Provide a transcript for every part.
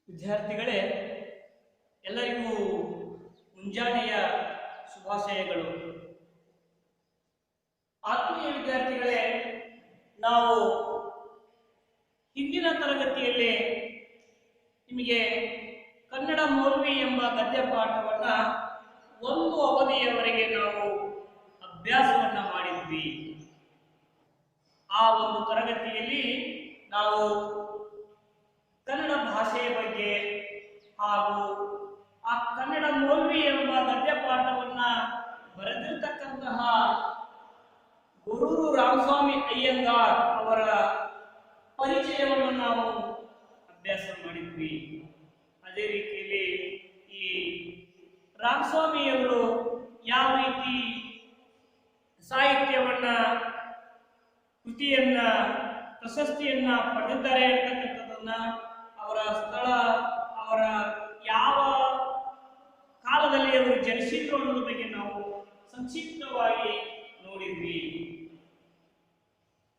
ವಿದ್ಯಾರ್ಥಿಗಳೇ, ಎಲ್ಲರಿಗೂ ಮುಂಜಾನೆಯ ಶುಭಾಶಯಗಳು. ಆತ್ಮೀಯ ವಿದ್ಯಾರ್ಥಿಗಳೇ, ನಾವು ಹಿಂದಿನ ತರಗತಿಯಲ್ಲಿ ನಿಮಗೆ ಕನ್ನಡ ಮೌಲ್ವಿ ಎಂಬ ಗದ್ಯ ಪಾಠವನ್ನ ಒಂದು ಅವಧಿಯವರೆಗೆ ನಾವು ಅಭ್ಯಾಸವನ್ನ ಮಾಡಿದ್ವಿ. ಆ ಒಂದು ತರಗತಿಯಲ್ಲಿ ನಾವು ಕನ್ನಡ ಭಾಷೆಯ ಬಗ್ಗೆ ಹಾಗೂ ಆ ಕನ್ನಡ ಮೌಲ್ವಿ ಎಂಬ ಗದ್ಯ ಪಾಠವನ್ನ ಬರೆದಿರ್ತಕ್ಕಂತಹ ಗುರೂರು ರಾಮಸ್ವಾಮಿ ಅಯ್ಯಂಗಾರ್ ಅವರ ಪರಿಚಯವನ್ನು ನಾವು ಅಭ್ಯಾಸ ಮಾಡಿದ್ವಿ. ಅದೇ ರೀತಿಯಲ್ಲಿ ಈ ರಾಮಸ್ವಾಮಿಯವರು ಯಾವ ರೀತಿ ಸಾಹಿತ್ಯವನ್ನ ಕೃತಿಯನ್ನ ಪ್ರಶಸ್ತಿಯನ್ನ ಪಡೆದಿದ್ದಾರೆ ಅಂತಕ್ಕಂಥದ್ದನ್ನ, ಅವರ ಸ್ಥಳ, ಅವರ ಯಾವ ಕಾಲದಲ್ಲಿ ಅವರು ಜನಿಸಿದ್ರು ಅನ್ನೋದ್ರ ಬಗ್ಗೆ ನಾವು ಸಂಕ್ಷಿಪ್ತವಾಗಿ ನೋಡಿದ್ವಿ.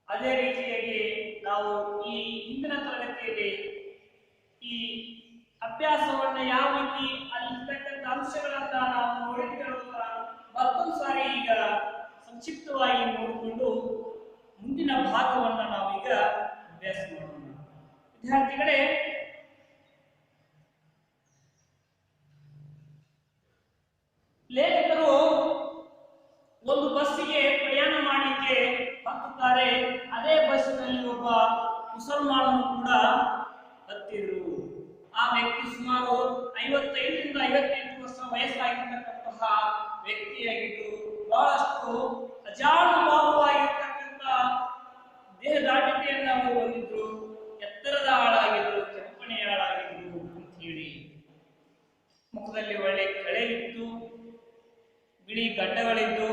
ಅದೇ ರೀತಿಯಾಗಿ ನಾವು ಈ ಹಿಂದಿನ ತರಗತಿಯಲ್ಲಿ ಈ ಅಭ್ಯಾಸವನ್ನ ಯಾವ ರೀತಿ ಅಲ್ಲಿರ್ತಕ್ಕಂಥ ಅಂಶಗಳನ್ನ ನಾವು ನೋಡಿದ್ವಿ ಮತ್ತೊಂದು ಸಾರಿ ಈಗ ಸಂಕ್ಷಿಪ್ತವಾಗಿ ನೋಡಿಕೊಂಡು ಮುಂದಿನ ಭಾಗವನ್ನ ನಾವೀಗ ಅಭ್ಯಾಸ ಮಾಡೋಣ. ವಿದ್ಯಾರ್ಥಿಗಳೇ, ಲೇಖಕರು ಒಂದು ಬಸ್ಸಿಗೆ ಪ್ರಯಾಣ ಮಾಡಲಿಕ್ಕೆ ಹತ್ತುತ್ತಾರೆ. ಅದೇ ಬಸ್ಸಿನಲ್ಲಿ ಒಬ್ಬ ಮುಸಲ್ಮಾನನು ಕೂಡ ಹತ್ತಿದ್ರು. ಆ ವ್ಯಕ್ತಿ ಸುಮಾರು 55ರಿಂದ 58 ವರ್ಷ ವಯಸ್ಸಾಗಿರ್ತಕ್ಕಂತಹ ವ್ಯಕ್ತಿಯಾಗಿದ್ದು, ಬಹಳಷ್ಟು ಅಜಾನುಭಾವವಾಗಿರ್ತಕ್ಕಂಥ ದೇಹದಾಢ್ಯತೆಯನ್ನು ಅವರು ಹೊಂದಿದ್ರು. ಎತ್ತರದ ಆಳಾಗಿದ್ರು, ಕೆಂಪಣೆಯ ಆಳಾಗಿದ್ರು ಅಂತ ಹೇಳಿ. ಮುಖದಲ್ಲಿ ಒಳ್ಳೆ ಕಳೆ ಇತ್ತು, ಬಿಳಿ ಗಡ್ಡಗಳಿದ್ದು,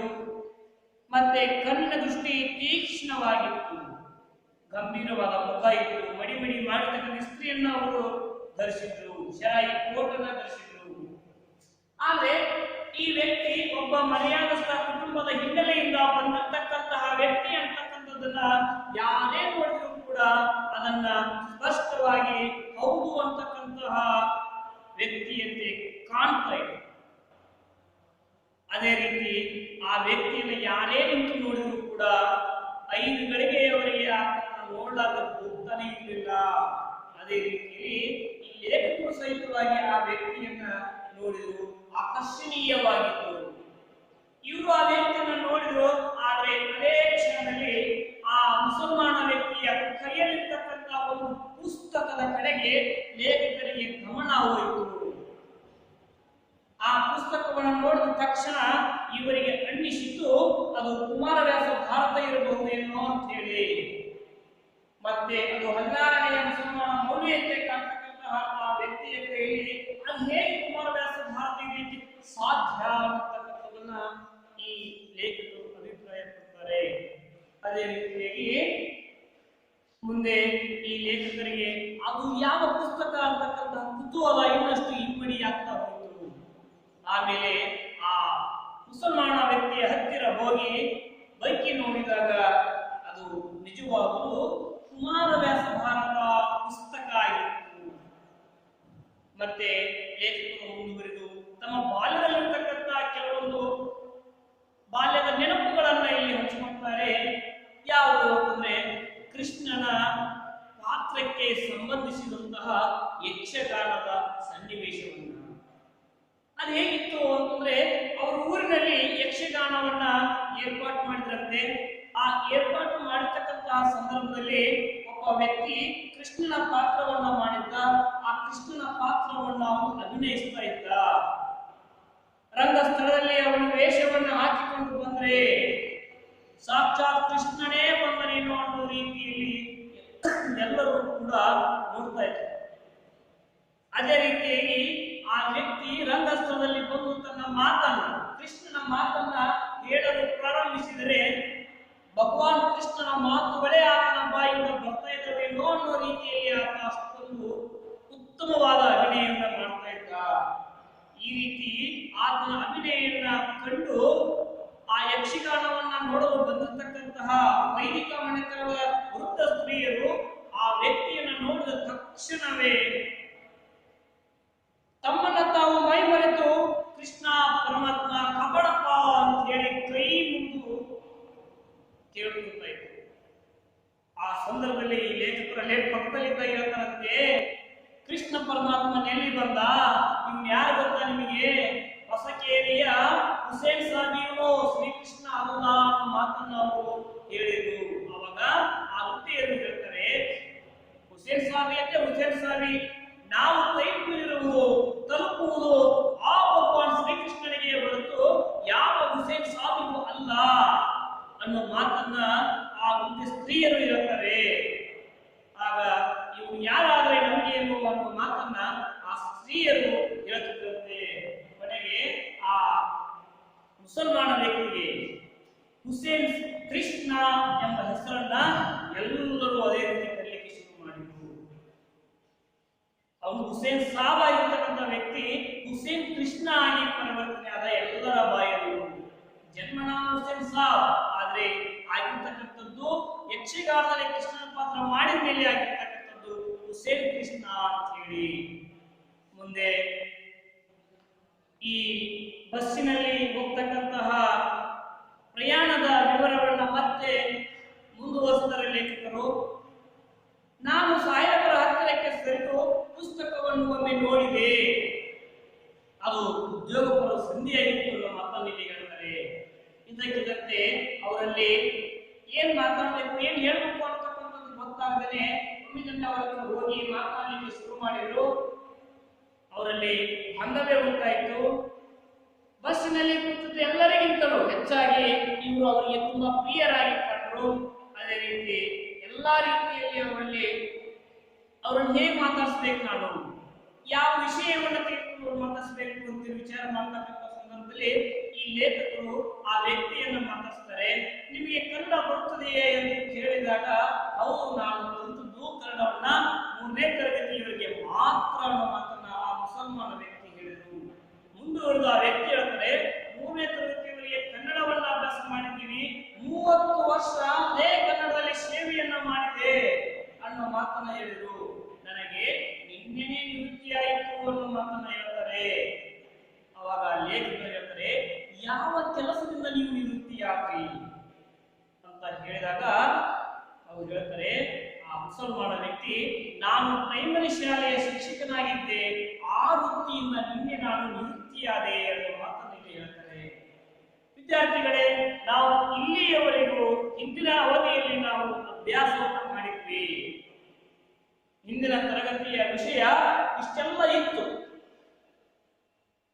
ಮತ್ತೆ ಕಣ್ಣಿನ ದೃಷ್ಟಿ ತೀಕ್ಷ್ಣವಾಗಿತ್ತು, ಗಂಭೀರವಾದ ಮುಖ ಇತ್ತು, ಮಡಿ ಮಡಿ ಮಾಡಿದ ಇಸ್ತ್ರಿಯನ್ನು ಅವರು ಧರಿಸಿದ್ರು, ಶರಾಯಿ ಕೋಟನ್ನು ಧರಿಸಿದ್ರು. ಆದ್ರೆ ಈ ವ್ಯಕ್ತಿ ಒಬ್ಬ ಮರ್ಯಾದಸ್ಥ ಕುಟುಂಬದ ಹಿನ್ನೆಲೆಯಿಂದ ಬಂದಿರತಕ್ಕಂತಹ ವ್ಯಕ್ತಿ ಅಂತಕ್ಕಂಥದ್ದನ್ನ ಯಾರೇ ನೋಡಿದ್ರು ಕೂಡ ಅದನ್ನ ಸ್ಪಷ್ಟವಾಗಿ ಹೌದು ಅಂತಕ್ಕಂತಹ ವ್ಯಕ್ತಿಯಂತೆ ಕಾಣ್ತಾ ಇದೆ. ಅದೇ ರೀತಿ ಆ ವ್ಯಕ್ತಿಯನ್ನು ಯಾರೇ ನಿಂತು ನೋಡಿದ್ರು ಕೂಡ 5 ಗಳಿಗೆಯವರೆಗೆ ಆತನ ನೋಡಲಾದ ಹೋಗ್ತಾನೆ ಇರಲಿಲ್ಲ. ಅದೇ ರೀತಿ ಈ ಲೇಖಕರು ಸಹಿತವಾಗಿ ಆ ವ್ಯಕ್ತಿಯನ್ನ ನೋಡಿದ್ರು, ಆಕರ್ಷಣೀಯವಾಗಿತ್ತು. ಇವರು ಆ ವ್ಯಕ್ತಿಯನ್ನು ನೋಡಿದ್ರು. ಆದ್ರೆ ಅದೇ ಕ್ಷಣದಲ್ಲಿ ಆ ಮುಸಲ್ಮಾನ ವ್ಯಕ್ತಿಯ ಕೈಯಲ್ಲಿರ್ತಕ್ಕಂಥ ಒಂದು ಪುಸ್ತಕದ ಕಡೆಗೆ ಲೇಖಕರಿಗೆ ಗಮನ ಹೋಯಿತು. ಆ ಪುಸ್ತಕವನ್ನು ನೋಡಿದ ತಕ್ಷಣ ಇವರಿಗೆ ಅನ್ನಿಸಿತು ಅದು ಕುಮಾರವ್ಯಾಸ ಭಾರತ ಇರಬಹುದೇನೋ ಅಂತ ಹೇಳಿ. ಮತ್ತೆ ಅದು 16ನೇ ಮುಸಲ್ಮಾನ ಮೌಲ್ಯತೆ ಕಾಣ್ತಕ್ಕಂತಹ ಆ ವ್ಯಕ್ತಿಯ ಕೈಯಲ್ಲಿ ಅದು ಹೇಗೆ ಕುಮಾರವ್ಯಾಸ ಭಾರತ ಇದಕ್ಕೆ ಸಾಧ್ಯ ಅಂತಕ್ಕಂಥದನ್ನ ಈ ಲೇಖಕರು ಅಭಿಪ್ರಾಯ ಪಡ್ತಾರೆ. ಅದೇ ರೀತಿಯಾಗಿ ಮುಂದೆ ಈ ಲೇಖಕರಿಗೆ ಅದು ಯಾವ ಪುಸ್ತಕ ಅಂತಕ್ಕಂತಹ ಕುತೂಹಲ ಇನ್ನಷ್ಟು ಇಮ್ಮಡಿ ಆಗ್ತಾ ಹೋಯಿತು. ಆಮೇಲೆ ಆ ಮುಸಲ್ಮಾನ ವ್ಯಕ್ತಿಯ ಹತ್ತಿರ ಹೋಗಿ ಬೈಕಿ ನೋಡಿದಾಗ ಅದು ನಿಜವಾಗಲೂ ಕುಮಾರವ್ಯಾಸ ಭಾರತ ಪುಸ್ತಕ ಆಗಿತ್ತು. ಮತ್ತೆ ಲೇಖಕರು ಮುಂದುವರಿದು ತಮ್ಮ ಬಾಲ್ಯದಲ್ಲಿರ್ತಕ್ಕಂಥ ಕೆಲವೊಂದು ಬಾಲ್ಯದ ನೆನಪುಗಳನ್ನ ಇಲ್ಲಿ ಹಂಚಿಕೊಳ್ತಾರೆ. ಯಾವುದು ಅಂತಂದ್ರೆ ಕೃಷ್ಣನ ಪಾತ್ರಕ್ಕೆ ಸಂಬಂಧಿಸಿದಂತಹ ಯಕ್ಷಗಾನದ ಸನ್ನಿವೇಶವನ್ನ. ಅದು ಹೇಗಿತ್ತು ಅಂತಂದ್ರೆ, ಅವ್ರ ಊರಿನಲ್ಲಿ ಯಕ್ಷಗಾನವನ್ನ ಏರ್ಪಾటు ಮಾಡಿದ್ರಂತೆ. ಆ ಏರ್ಪಾಟು ಮಾಡಿರ್ತಕ್ಕಂತಹ ಸಂದರ್ಭದಲ್ಲಿ ಒಬ್ಬ ವ್ಯಕ್ತಿ ಕೃಷ್ಣನ ಪಾತ್ರವನ್ನ ಮಾಡಿದ್ದ. ಆ ಕೃಷ್ಣನ ಪಾತ್ರವನ್ನ ಅವನು ಅಭಿನಯಿಸ್ತಾ ಇದ್ದ. ರಂಗಸ್ಥಳದಲ್ಲಿ ಅವನ ವೇಷವನ್ನ ಹಾಕಿಕೊಂಡು ಬಂದ್ರೆ ಸಾಕ್ಷಾತ್ ಕೃಷ್ಣನೇ ಬಂದನೇನೋ ಅನ್ನೋ ರೀತಿಯಲ್ಲಿ ಎಲ್ಲರೂ ಕೂಡ ನೋಡ್ತಾ ಇದ್ದಾರೆ. ಅದೇ ರೀತಿಯಾಗಿ ಆ ವ್ಯಕ್ತಿ ರಂಗಸ್ಥಳದಲ್ಲಿ ಬಂದು ತನ್ನ ಮಾತನ್ನ, ಕೃಷ್ಣನ ಮಾತನ್ನ ಹೇಳಲು ಪ್ರಾರಂಭಿಸಿದರೆ ಭಗವಾನ್ ಕೃಷ್ಣನ ಮಾತುಗಳೇ ಆತನ ಬಾಯಿಂದ ಬರ್ತಾ ಇದ್ದಾವೇನೋ ಅನ್ನೋ ರೀತಿಯಲ್ಲಿ ಆತ ಅಷ್ಟೊಂದು ಉತ್ತಮವಾದ ಅಭಿನಯವನ್ನ ಮಾಡ್ತಾ ಇದ್ದ. ಈ ರೀತಿ ಆತನ ಅಭಿನಯವನ್ನ ಕಂಡು ಆ ಯಕ್ಷಗಾನವನ್ನ ನೋಡಲು ಬಂದಿರತಕ್ಕಂತಹ ವೈದಿಕ ಮನೆತನದ ವೃದ್ಧ ಸ್ತ್ರೀಯರು ಆ ವ್ಯಕ್ತಿಯನ್ನು ನೋಡಿದ ತಕ್ಷಣವೇ ಬಂದ. ಇವ್ನು ಯಾರು ಗೊತ್ತಾ ನಿಮಗೆ? ಹೊಸಕೇರಿಯ ಹುಸೇನ್ ಸಾಬಿಯವನು ಶ್ರೀಕೃಷ್ಣ ಅಲ್ಲ ಅನ್ನೋ ಮಾತನ್ನು ಅವರು ಹೇಳಿದ್ರು. ಅವಾಗ ಆ ವೃತ್ತಿಯನ್ನು ಹೇಳ್ತಾರೆ, ಹುಸೇನ್ ಸಾಬಿ ಅಂದ್ರೆ ಹುಸೇನ್ ಸಾಬಿ, ನಾವು ಕೈಲಿರುವುದು ತಲುಪುವುದು ಆ ಭಗವಾನ್ ಶ್ರೀಕೃಷ್ಣನಿಗೆ ಹೊರತು ಯಾವ ಹುಸೇನ್ ಸಾಬಿಗೂ ಅಲ್ಲ ಅನ್ನೋ ಮಾತನ್ನ ಆ ಮುಂದೆ ಸ್ತ್ರೀಯರು ಹೇಳ್ತಾರೆ. ಆಗ ಇವು ಯಾರಾದ್ರೆ ನಮಗೆ ಏನು ಅನ್ನೋ ಮಾತನ್ನ ಆ ಸ್ತ್ರೀಯರು ಹೇಳ್ತಿದ್ದಂತೆ. ಕೊನೆಗೆ ಆ ಮುಸಲ್ಮಾನ ವ್ಯಕ್ತಿಗೆ ಹುಸೇನ್ ಕೃಷ್ಣ ಎಂಬ ಹೆಸರನ್ನ ಎಲ್ಲರೂ ಅದೇ ರೀತಿ ಕರೆಯಲಿಕ್ಕೆ ಶುರು ಮಾಡಿದ್ರು. ಅವನು ಹುಸೇನ್ ಸಾಬ ಇರತಕ್ಕಂಥ ವ್ಯಕ್ತಿ ಹುಸೇನ್ ಕೃಷ್ಣ ಆಗಿ ಪರಿವರ್ತನೆ ಆದ ಎಲ್ಲರ ಬಾಯಲ್ಲಿ. ಜನ್ಮನಾಮ ಹುಸೇನ್ ಸಾಬ್, ಆದ್ರೆ ಆಗಿರ್ತಕ್ಕಂಥದ್ದು ಯಕ್ಷಗಾನದಲ್ಲಿ ಕೃಷ್ಣನ ಪಾತ್ರ ಮಾಡಿದ ಮೇಲೆ ಆಗಿರ್ತಕ್ಕಂಥದ್ದು ಹುಸೇನ್ ಕೃಷ್ಣ ಅಂತ ಹೇಳಿ. ಮುಂದೆ ಈ ಬಸ್ಸಿನಲ್ಲಿ ಹೋಗ್ತಕ್ಕಂತಹ ಪ್ರಯಾಣದ ವಿವರಗಳನ್ನ ಮತ್ತೆ ಮುಂದುವರಿಸಿದರೆ ಲೇಖಕರು, ನಾನು ಸಾಹೇಬರ ಹತ್ತಿರಕ್ಕೆ ಸರಿದು ಪುಸ್ತಕವನ್ನು ಒಮ್ಮೆ ನೋಡಿದೆ, ಅದು ಉದ್ಯೋಗಪರ ಸಂಧಿಯಾಗಿತ್ತು ಅನ್ನೋ ಮಾತನ್ನು ಇಲ್ಲಿ ಹೇಳ್ತಾರೆ. ಇದಕ್ಕಿದಂತೆ ಅವರಲ್ಲಿ ಏನ್ ಮಾತಾಡಬೇಕು, ಏನ್ ಹೇಳ್ಬೇಕು ಅಂತಕ್ಕಂಥದ್ದು ಗೊತ್ತಾಗದೇನೆ ಒಮ್ಮಿದಂತೆ ಅವರ ಹತ್ರ ಹೋಗಿ ಮಾತನಾಡಲಿಕ್ಕೆ ಶುರು ಮಾಡಿದ್ರು. ಅವರಲ್ಲಿ ಬಾಂಧವ್ಯ ಉಂಟಾಯಿತು. ಬಸ್ಸಿನಲ್ಲಿ ಕೂತಿದ್ದ ಎಲ್ಲರಿಗಿಂತಲೂ ಹೆಚ್ಚಾಗಿ ಇವರು ಅವರಿಗೆ ತುಂಬಾ ಪ್ರಿಯರಾಗಿ ಕಂಡರು. ಅದೇ ರೀತಿ ಎಲ್ಲಾ ರೀತಿಯಲ್ಲಿ ಅವರನ್ನು ಹೇಗೆ ಮಾತಾಡಿಸ್ಬೇಕು, ನಾನು ಯಾವ ವಿಷಯವನ್ನು ತೆಗೆದುಕೊಂಡು ಮಾತಾಡಿಸ್ಬೇಕು ಅಂತ ವಿಚಾರ ಮಾಡ್ತಕ್ಕಂಥ ಸಂದರ್ಭದಲ್ಲಿ ಈ ಲೇಖಕರು ಆ ವ್ಯಕ್ತಿಯನ್ನು ಮಾತಾಡಿಸ್ತಾರೆ. ನಿಮಗೆ ಕನ್ನಡ ಬರುತ್ತದೆಯೇ ಎಂದು ಕೇಳಿದಾಗ ಅವರು ನಾನು ಕಲಿತದ್ದು ಕನ್ನಡವನ್ನ 3ನೇ ತರಗತಿಯವರಿಗೆ ಮಾತ್ರ ಅನ್ನೋ ಮಾತನ್ನ ಆ ಮುಸಲ್ಮಾನ ವ್ಯಕ್ತಿ ಹೇಳಿದರು. ಮುಂದುವರೆದ ಆ ವ್ಯಕ್ತಿ ಹೇಳ್ತಾರೆ, 3ನೇ ತರಗತಿಯವರಿಗೆ ಕನ್ನಡವನ್ನ ಅಭ್ಯಾಸ ಮಾಡಿದ್ದೀವಿ, 30 ವರ್ಷ ಅದೇ ಕನ್ನಡದಲ್ಲಿ ಸೇವೆಯನ್ನ ಮಾಡಿದೆ ಅನ್ನೋ ಮಾತನ್ನ ಹೇಳಿದರು. ನನಗೆ ನಿನ್ನೆನೇ ನಿವೃತ್ತಿ ಆಯಿತು ಅನ್ನೋ ಮಾತನ್ನ ಹೇಳ್ತಾರೆ. ಅವಾಗ ಲೇಖಕರು ಹೇಳ್ತಾರೆ, ಯಾವ ಕೆಲಸದಿಂದ ನೀವು ನಿವೃತ್ತಿಯಾಗ್ರಿ ಅಂತ ಹೇಳಿದಾಗ ಅವ್ರು ಹೇಳ್ತಾರೆ, ಆ ಮುಸಲ್ಮಾನ ವ್ಯಕ್ತಿ, ನಾನು ಪ್ರೈಮರಿ ಶಾಲೆಯ ಶಿಕ್ಷಕನಾಗಿದ್ದೆ, ಆ ವೃತ್ತಿಯಿಂದ ನಿನ್ನೆ ನಾನು ನಿವೃತ್ತಿಯಾದೆ ಅನ್ನೋ ಮಾತನ್ನು ಇಲ್ಲಿ ಹೇಳ್ತಾರೆ. ವಿದ್ಯಾರ್ಥಿಗಳೇ, ನಾವು ಇಲ್ಲಿಯವರೆಗೂ ಹಿಂದಿನ ಅವಧಿಯಲ್ಲಿ ನಾವು ಅಭ್ಯಾಸವನ್ನು ಮಾಡಿದ್ವಿ. ಹಿಂದಿನ ತರಗತಿಯ ವಿಷಯ ಇಷ್ಟೆಲ್ಲ ಇತ್ತು.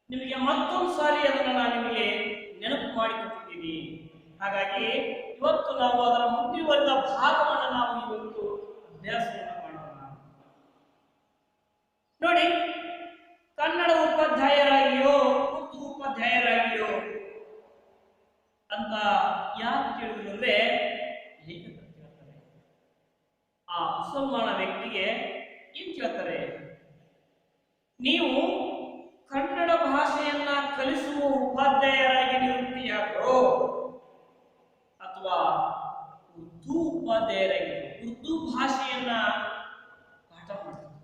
ನಿಮಗೆ ಮತ್ತೊಂದು ಸಾರಿ ಅದನ್ನು ನಾನು ನಿಮಗೆ ನೆನಪು ಮಾಡಿಕೊಟ್ಟಿದ್ದೀನಿ. ಹಾಗಾಗಿ ಇವತ್ತು ನಾವು ಅದರ ಮುಂದುವರೆದ ಭಾಗವನ್ನು ನಾವು ಇವತ್ತು ಅಭ್ಯಾಸವನ್ನು ಮಾಡೋಣ. ನೋಡಿ, ಕನ್ನಡ ಉಪಾಧ್ಯಾಯರಾಗಿಯೋ ಉರ್ದು ಉಪಾಧ್ಯಾಯರಾಗಿಯೋ ಅಂತ ಯಾರು ಕೇಳಿದ್ರು ಅಂದ್ರೆ ಲೇಖಕರು ಕೇಳ್ತಾರೆ. ಆ ಮುಸಲ್ಮಾನ ವ್ಯಕ್ತಿಗೆ ಏನ್ ಕೇಳ್ತಾರೆ, ನೀವು ಕನ್ನಡ ಭಾಷೆಯನ್ನ ಕಲಿಸುವ ಉಪಾಧ್ಯಾಯರಾಗಿ ನಿವೃತ್ತಿಯಾಗೋ ಅಥವಾ ಉರ್ದು ಉಪಾಧ್ಯಾಯರಾಗಿ ಉರ್ದು ಭಾಷೆಯನ್ನ ಪಾಠ ಮಾಡ್ತೀವಿ,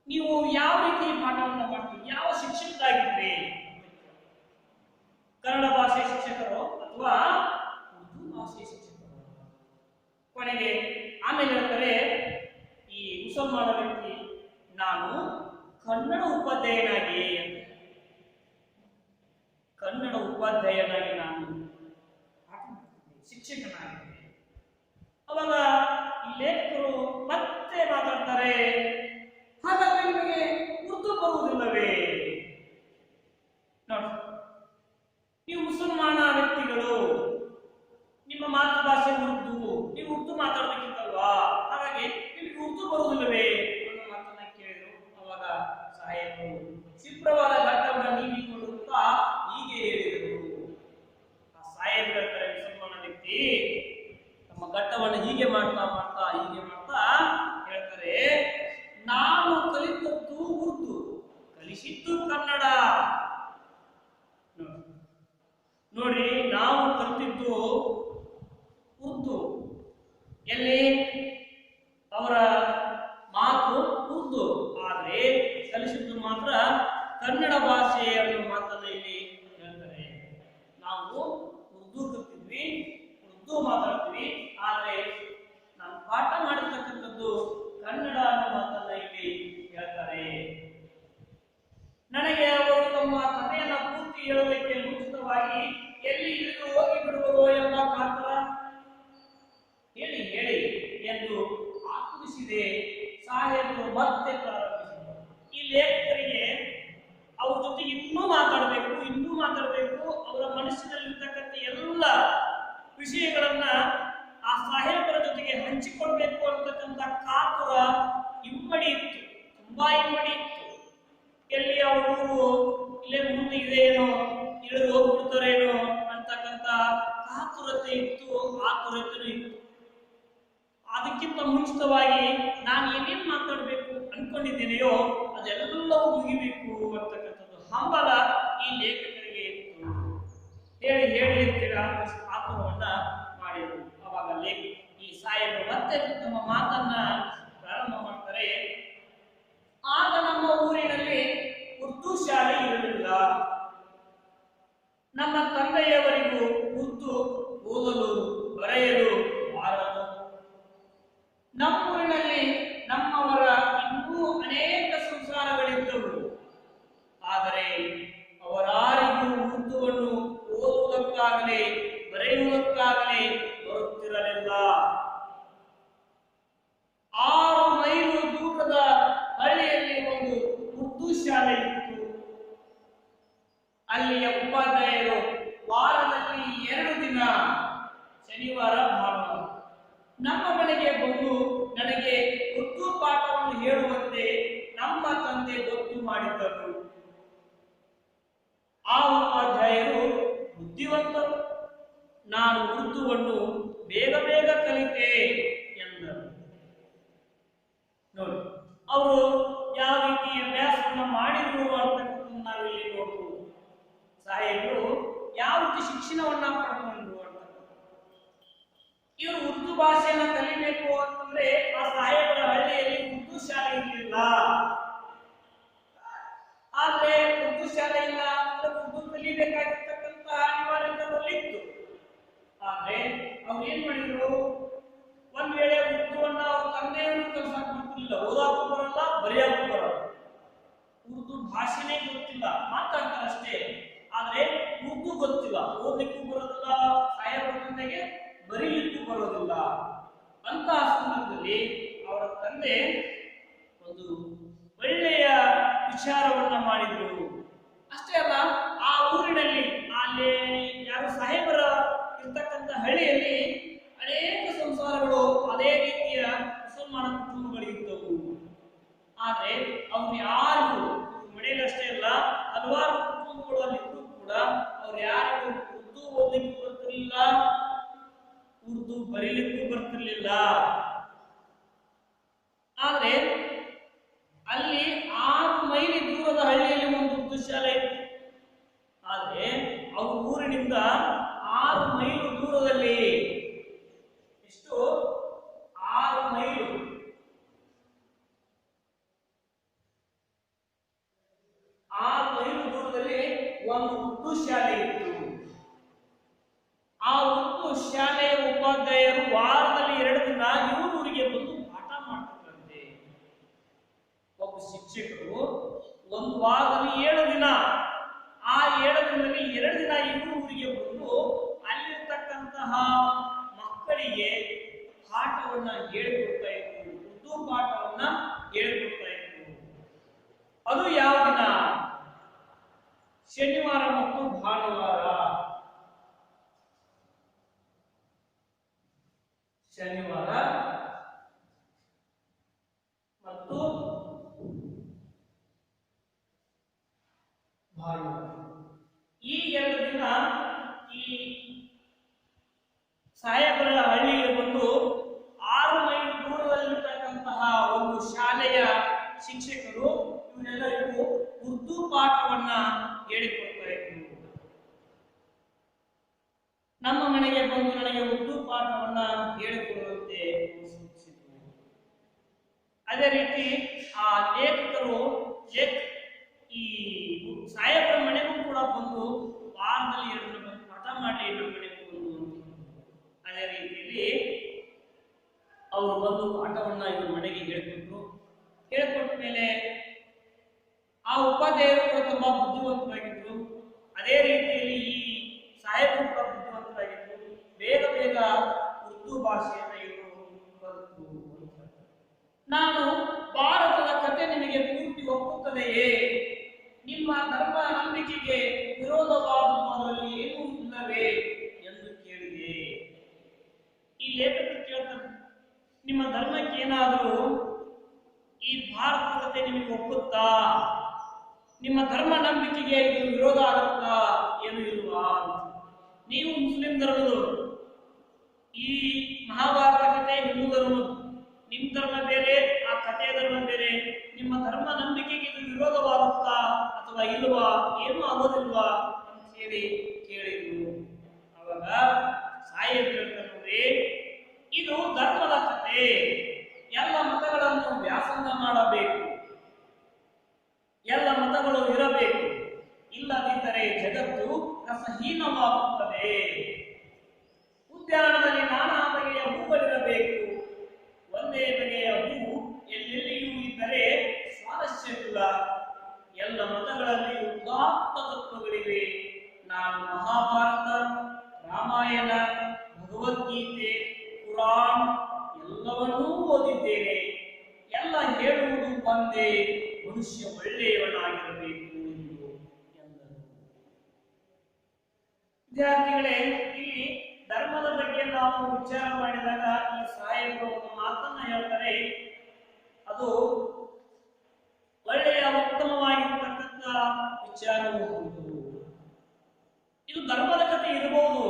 ನೀವು ಯಾವ ರೀತಿ ಪಾಠವನ್ನ ಮಾಡ್ತೀವಿ, ಯಾವ ಶಿಕ್ಷಕರಾಗಿದ್ರಿ, ಕನ್ನಡ ಭಾಷೆ ಶಿಕ್ಷಕರು ಅಥವಾ ಉರ್ದು ಭಾಷೆ ಶಿಕ್ಷಕರು? ಕೊನೆಗೆ ಆಮೇಲೆ ಹೇಳ್ತಾರೆ ಈ ಮುಸಲ್ಮಾನ ವ್ಯಕ್ತಿ, ನಾನು ಕನ್ನಡ ಉಪಾಧ್ಯಾಯನಾಗಿ ಕನ್ನಡ ಉಪಾಧ್ಯಾಯನಾಗಿ ನಾನು ಶಿಕ್ಷಕನಾಗಿದ್ದೆ. ಅವಾಗ ಈ ಲೇಖಕರು ಮತ್ತೆ ಮಾತಾಡ್ತಾರೆ, ಹಾಗಾದ್ರೆ ನಿಮಗೆ ಉರ್ದು ಬರುವುದಿಲ್ಲವೇ? ನೋಡಿ, ನೀವು ಮುಸಲ್ಮಾನ ವ್ಯಕ್ತಿಗಳು, ನಿಮ್ಮ ಮಾತೃಭಾಷೆ ಉರ್ದು, ನೀವು ಉರ್ದು ಮಾತಾಡಬೇಕಿತ್ತಲ್ವಾ, ಹಾಗಾಗಿ ನಿಮಗೆ ಉರ್ದು ಬರುವುದಿಲ್ಲವೇ ಅನ್ನೋ ಮಾತನ್ನ ಕೇಳಿದ್ರು. ಅವಾಗ ಸಾಹೇಬರು ಕ್ಷಿಪ್ರವಾದ ಘಟ್ಟವನ್ನು ನೀಡಿಕೊಳ್ಳುತ್ತಾ ಹೀಗೆ ಹೇಳಿದರು. ಆ ಸಾಹೇಬ್ ಹೇಳ್ತಾರೆ, ಮುಸಲ್ಮಾನ ವ್ಯಕ್ತಿ ತಮ್ಮ ಘಟ್ಟವನ್ನು ಹೀಗೆ ಮಾಡ್ತಾ ಹೇಳ್ತಾರೆ, ನಾನು ಕಲಿತದ್ದು ಉರ್ದು, ಕಲಿಸಿದ್ದು ಕನ್ನಡ. ನೋಡಿ, ನಾವು ಕಲಿತಿದ್ದು ಉರ್ದು, ಎಲ್ಲಿ ಅವರ ಮಾತು ಉರ್ದು, ಆದ್ರೆ ಕಲಿಸಿದ್ದು ಮಾತ್ರ ಕನ್ನಡ ಭಾಷೆ ಅನ್ನೋ ಮಾತನ್ನು ಇಲ್ಲಿ ಹೇಳ್ತಾರೆ. ನಾವು ಉರ್ದು ಕಲಿತಿದ್ವಿ, ಉರ್ದು ಮಾತಾಡ್ತೀವಿ, ಆದ್ರೆ ನಾನು ಪಾಠ ಮಾಡಿರ್ತಕ್ಕಂಥದ್ದು ಕನ್ನಡ ಅನ್ನೋ ಮಾತನ್ನ ಇಲ್ಲಿ ಹೇಳ್ತಾರೆ. ಎಲ್ಲಿ ಅವರು ಇಲ್ಲೇ ಮುಂದೆ ಇದೇನೋ ಇಳಿದು ಹೋಗ್ಬಿಡ್ತಾರೇನೋ ಅಂತಕ್ಕಂತ ಕಾತುರತೆ ಇತ್ತು, ಆತುರತೆನೂ ಇತ್ತು. ಅದಕ್ಕಿಂತ ಮುಂಚಿತವಾಗಿ ನಾನು ಏನೇನ್ ಮಾತಾಡ್ಬೇಕು ಅನ್ಕೊಂಡಿದ್ದೇನೆಯೋ ಅದೆಲ್ಲವೂ ಮುಗಿಬೇಕು ಅಂತಕ್ಕಂಥದ್ದು ಹಂಬಲ ಈ ಲೇಖಕರಿಗೆ ಇತ್ತು. ಹೇಳಿ ಹೇಳಿ ಅಂತೇಳಿ ಆತುರವನ್ನ ಮಾಡಿದರು. ಅವಾಗ ಈ ಸಾಹೇಬರು ಮತ್ತೆ ತಮ್ಮ ಮಾತನ್ನ ಪ್ರಾರಂಭ ಮಾಡ್ತಾರೆ. ಆಗ ನಮ್ಮ ಊರಿನಲ್ಲಿ ಉರ್ದು ಶಾಲೆ ಇರಲಿಲ್ಲ. ನಮ್ಮ ತಂದೆಯವರಿಗೂ ಉರ್ದು ಓದಲು ಬರೆಯಲು ಬಾರದು. ನಮ್ಮೂರಿನಲ್ಲಿ ನಮ್ಮವರ ಇನ್ನೂ ಅನೇಕ ಸಂಸಾರಗಳಿದ್ದವು. ಆದರೆ ಅವರಾರಿಗೂ ಉರ್ದುವನ್ನು ಓದುವುದಕ್ಕಾಗಲಿ ಬರೆಯುವುದಕ್ಕಾಗಲಿ ಬರುತ್ತಿರಲಿಲ್ಲ. 6 ಮೈಲು ದೂರದ ಹಳ್ಳಿಯಲ್ಲಿ ಒಂದು ಉರ್ದು ಶಾಲೆ ಇತ್ತು. ಅಲ್ಲಿಯ ಉಪಾಧ್ಯಾಯರು ವಾರದಲ್ಲಿ 2 ದಿನ, ಶನಿವಾರ ಭಾನುವಾರ, ನಮ್ಮ ಮನೆಗೆ ಬಂದು ನನಗೆ ಉರ್ದು ಪಾಠವನ್ನು ಹೇಳುವಂತೆ ನಮ್ಮ ತಂದೆ ಗೊತ್ತು ಮಾಡಿದ್ದರು. ಆ ಉಪಾಧ್ಯಾಯರು ಬುದ್ಧಿವಂತರು. ನಾನು ಉರ್ದುವನ್ನು ಬೇಗ ಬೇಗ ಕಲಿತೆ ಎಂದರು. ನೋಡಿ, ಅವರು ಯಾವ ರೀತಿ ಅಭ್ಯಾಸವನ್ನು ಮಾಡಿದ್ರು ಅಂತಕ್ಕಂಥದ್ದು ನಾವಿಲ್ಲಿ ನೋಡ್ಬೋದು. ಸಾಹೇಬರು ಯಾವ ರೀತಿ ಶಿಕ್ಷಣವನ್ನ ಪಡ್ಕೊಂಡ್ರು ಅಂತ. ಇವರು ಉರ್ದು ಭಾಷೆಯನ್ನ ಕಲಿಬೇಕು ಅಂತಂದ್ರೆ ಆ ಸಾಹೇಬರ ಹಳ್ಳಿಯಲ್ಲಿ ಉರ್ದು ಶಾಲೆ ಇರಲಿಲ್ಲ. ಆದ್ರೆ ಉರ್ದು ಶಾಲೆ ಇಲ್ಲ ಅಂದ್ರೆ ಉರ್ದು ಕಲಿಬೇಕಾಗಿರ್ತಕ್ಕಂಥ ಅನಿವಾರ್ಯತೆಗಳಿತ್ತು. ಆದ್ರೆ ಅವ್ರು ಏನ್ ಮಾಡಿದ್ರು, ಒಂದ್ ವೇಳೆ ಉರ್ದುವನ್ನ ಅವ್ರ ತಂದೆಯವರು ಕಲ್ಸಕ್ ಬರ್ತಿರ್ಲಿಲ್ಲ, ಓದಾಕು ಬರಲ್ಲ, ಬರೆಯಕ್ಕೂ ಬರಲ್ಲ, ಉರ್ದು ಭಾಷೆನೇ ಗೊತ್ತಿಲ್ಲ, ಮಾತಾಡ್ತಾರೆ ಅಷ್ಟೇ. ಆದ್ರೆ ಉರ್ದು ಗೊತ್ತಿಲ್ಲ, ಓದಲಿಕ್ಕೂ ಬರೋದಿಲ್ಲ, ಸಾಹೇಬರ ತಂದೆಗೆ ಬರೀಲಿಕ್ಕೂ ಬರೋದಿಲ್ಲ. ಅಂತಹ ಸಂದರ್ಭದಲ್ಲಿ ಅವರ ತಂದೆ ಒಂದು ಒಳ್ಳೆಯ ವಿಚಾರವನ್ನ ಮಾಡಿದ್ರು. ಅಷ್ಟೇ ಅಲ್ಲ, ಆ ಊರಿನಲ್ಲಿ ಅಲ್ಲಿ ಯಾರು ಸಾಹೇಬರ ಇರ್ತಕ್ಕಂಥ ಹಳ್ಳಿಯಲ್ಲಿ ಅನೇಕ ಸಂಸಾರಗಳು ಅದೇ ರೀತಿಯ ಮುಸಲ್ಮಾನ ಕುಟುಂಬಗಳಿದ್ದವು. ಆದ್ರೆ ಅವ್ರು ಯಾರು ಮನೆಯಲ್ಲಷ್ಟೇ ಅಲ್ಲ, ಹಲವಾರು ಕುಟುಂಬಗಳು ಅಲ್ಲಿದ್ದು ಕೂಡ ಅವ್ರು ಯಾರು ಉರ್ದು ಓದಲಿಕ್ಕೂ ಬರ್ತಿರ್ಲಿಲ್ಲ, ಉರ್ದು ಬರೀಲಿಕ್ಕೂ ಬರ್ತಿರ್ಲಿಲ್ಲ. ಆದ್ರೆ ಅಲ್ಲಿ 6 ಮೈಲಿ ದೂರದ ಹಳ್ಳಿಯಲ್ಲಿ ಒಂದು ಉರ್ದು ಶಾಲೆ ಇತ್ತು. ಆದ್ರೆ ಅವ್ರ ಊರಿನಿಂದ 6 ಮೈಲು ದೂರದಲ್ಲಿ, ಎಷ್ಟು 6 ಮೈಲು, 6 ಮೈಲು ದೂರದಲ್ಲಿ ಒಂದು ಉರ್ದು ಶಾಲೆ ಇತ್ತು. ಆ ಉರ್ದು ಶಾಲೆಯ ಉಪಾಧ್ಯಾಯರು ವಾರದಲ್ಲಿ 2 ದಿನ ಇವ್ರ ಊರಿಗೆ ಬಂದು ಪಾಠ ಮಾಡ್ತಿದ್ರಂತೆ. ಒಬ್ಬ ಶಿಕ್ಷಕರು ಒಂದು ವಾರದಲ್ಲಿ 7 ದಿನ, ಆ 7 ದಿನದಲ್ಲಿ 2 ದಿನ ಇವ್ರ ಊರಿಗೆ ಬಂದು ಅಲ್ಲಿರ್ತಕ್ಕಂತಹ ಮಕ್ಕಳಿಗೆ ಪಾಠವನ್ನ ಹೇಳಿಕೊಡ್ತಾ ಇದ್ರು, ಉರ್ದು ಪಾಠವನ್ನ ಹೇಳಿಕೊಡ್ತಾ ಇದ್ರು. ಅದು ಯಾವ ದಿನ? ಶನಿವಾರ ಮತ್ತು ಭಾನುವಾರ. ಶನಿವಾರ ಮತ್ತು ಭಾನುವಾರ ಈ 2 ದಿನ ಈ ಸಾಹೇಬರ ಹಳ್ಳಿಗೆ ಬಂದು 6 ಮೈಲಿ ದೂರದಲ್ಲಿರ್ತಕ್ಕಂತಹ ಒಂದು ಶಾಲೆಯ ಶಿಕ್ಷಕರು ಇವರೆಲ್ಲರಿಗೂ ಉರ್ದು ಪಾಠವನ್ನ ಹೇಳಿಕೊಡ್ತಾ ಇದ್ರು. ನಮ್ಮ ಮನೆಗೆ ಬಂದು ನನಗೆ ಉರ್ದು ಪಾಠವನ್ನ ಹೇಳಿಕೊಡುವಂತೆ ಸೂಚಿಸಿದ್ರು. ಅದೇ ರೀತಿ ಆ ಲೇಖಕರು ಈ ಸಾಹೇಬರ ಮನೆಗೂ ಕೂಡ ಬಂದು ವಾರದಲ್ಲಿ 2 ದಿನ ಬಂದು ಪಾಠ ಮಾಡಿ ನಮ್ಮ ಮನೆಗೆ ಬಂದು ಅಂತ. ಅದೇ ರೀತಿಯಲ್ಲಿ ಅವರು ಬಂದು ಪಾಠವನ್ನ ಇವ್ರ ಮನೆಗೆ ಹೇಳಿಕೊಟ್ರು. ಹೇಳಿಕೊಟ್ಟ ಮೇಲೆ ಆ ಉಪಾಧ್ಯಾಯರು ಕೂಡ ತುಂಬಾ ಬುದ್ಧಿವಂತರಾಗಿದ್ರು. ಅದೇ ರೀತಿಯಲ್ಲಿ ಈ ಸಾಹೇಬರು ಕೂಡ ಬುದ್ಧಿವಂತರಾಗಿದ್ರು. ಬೇಗ ಬೇಗ ಉರ್ದು ಭಾಷೆಯನ್ನ ಇವರು ಕಲಿತು. ನಾನು ಭಾರತದ ಕಥೆ ನಿಮಗೆ ಪೂರ್ತಿ ಒಪ್ಪುತ್ತದೆಯೇ? ನಿಮ್ಮ ಧರ್ಮ ನಂಬಿಕೆಗೆ ವಿರೋಧವಾದುದು ಅದರಲ್ಲಿ ಏನೂ ಇಲ್ಲವೇ ಎಂದು ಕೇಳಿದೆ. ಈ ಲೇಖಕರು ಕೇಳ್ತಾರೆ, ನಿಮ್ಮ ಧರ್ಮಕ್ಕೆ ಏನಾದರೂ ಈ ಭಾರತದ ಕಥೆ ನಿಮಗೆ ಒಪ್ಪುತ್ತಾ ನಿಮ್ಮ ಧರ್ಮ ನಂಬಿಕೆಗೆ ಇದು ವಿರೋಧ ಆಗುತ್ತಾ ಏನು ಇಲ್ವಾ ಅಂತ. ನೀವು ಮುಸ್ಲಿಂ ಧರ್ಮದವರು, ಈ ಮಹಾಭಾರತ ಕಥೆ ಹಿಂದೂ ಧರ್ಮ, ನಿಮ್ಮ ಧರ್ಮ ಬೇರೆ, ಆ ಕಥೆಯ ಧರ್ಮ ಬೇರೆ. ನಿಮ್ಮ ಧರ್ಮ ನಂಬಿಕೆಗೆ ಇದು ವಿರೋಧವಾಗುತ್ತಾ ಅಥವಾ ಇಲ್ವಾ, ಏನು ಆಗೋದಿಲ್ವಾ ಅಂತ ಹೇಳಿ ಕೇಳಿದ್ರು. ಅವಾಗ ಸಾಹೇಬ್ ಹೇಳ್ತಾರೆ, ಇದು ಧರ್ಮದ ಕಥೆ, ಎಲ್ಲ ಮತಗಳನ್ನು ವ್ಯಾಸಂಗ ಮಾಡಬೇಕು, ಎಲ್ಲ ಮತಗಳು ಇರಬೇಕು, ಇಲ್ಲದಿದ್ದರೆ ಜಗತ್ತು ರಸಹೀನವಾಗುತ್ತದೆ. ಉದ್ಯಾನದಲ್ಲಿ ನಾನಾ ಬಗೆಯ ಹೂಗಳಿರಬೇಕು, ಒಂದೇ ಬಗೆಯ ಹೂ ಎಲ್ಲೆಲ್ಲಿಯೂ ಇದ್ದರೆ ಸ್ವಾರಸ್ಯವಿಲ್ಲ. ಎಲ್ಲ ಮತಗಳಲ್ಲಿಯೂ ಉದಾತ್ತ ತತ್ವಗಳಿವೆ. ನಾನು ಮಹಾಭಾರತ, ರಾಮಾಯಣ, ಭಗವದ್ಗೀತೆ, ಕುರಾನ್ ಎಲ್ಲವನ್ನೂ ಓದಿದ್ದೇನೆ. ಎಲ್ಲ ಹೇಳುವುದು ಒಂದೇ, ಮನುಷ್ಯ ಒಳ್ಳೆಯವನಾಗಿರಬೇಕು ಎಂದು ಎಂದರು. ವಿದ್ಯಾರ್ಥಿಗಳೇ, ಇಲ್ಲಿ ಧರ್ಮದ ಬಗ್ಗೆ ನಾವು ವಿಚಾರ ಮಾಡಿದಾಗ ಈ ಸಾಹೇಬರು ಒಂದು ಮಾತನ್ನ ಹೇಳ್ತಾರೆ, ಅದು ಒಳ್ಳೆಯ ಉತ್ತಮವಾಗಿರ್ತಕ್ಕಂಥ ವಿಚಾರವೂ ಹೌದು. ಇದು ಧರ್ಮದ ಕಥೆ ಇರಬಹುದು.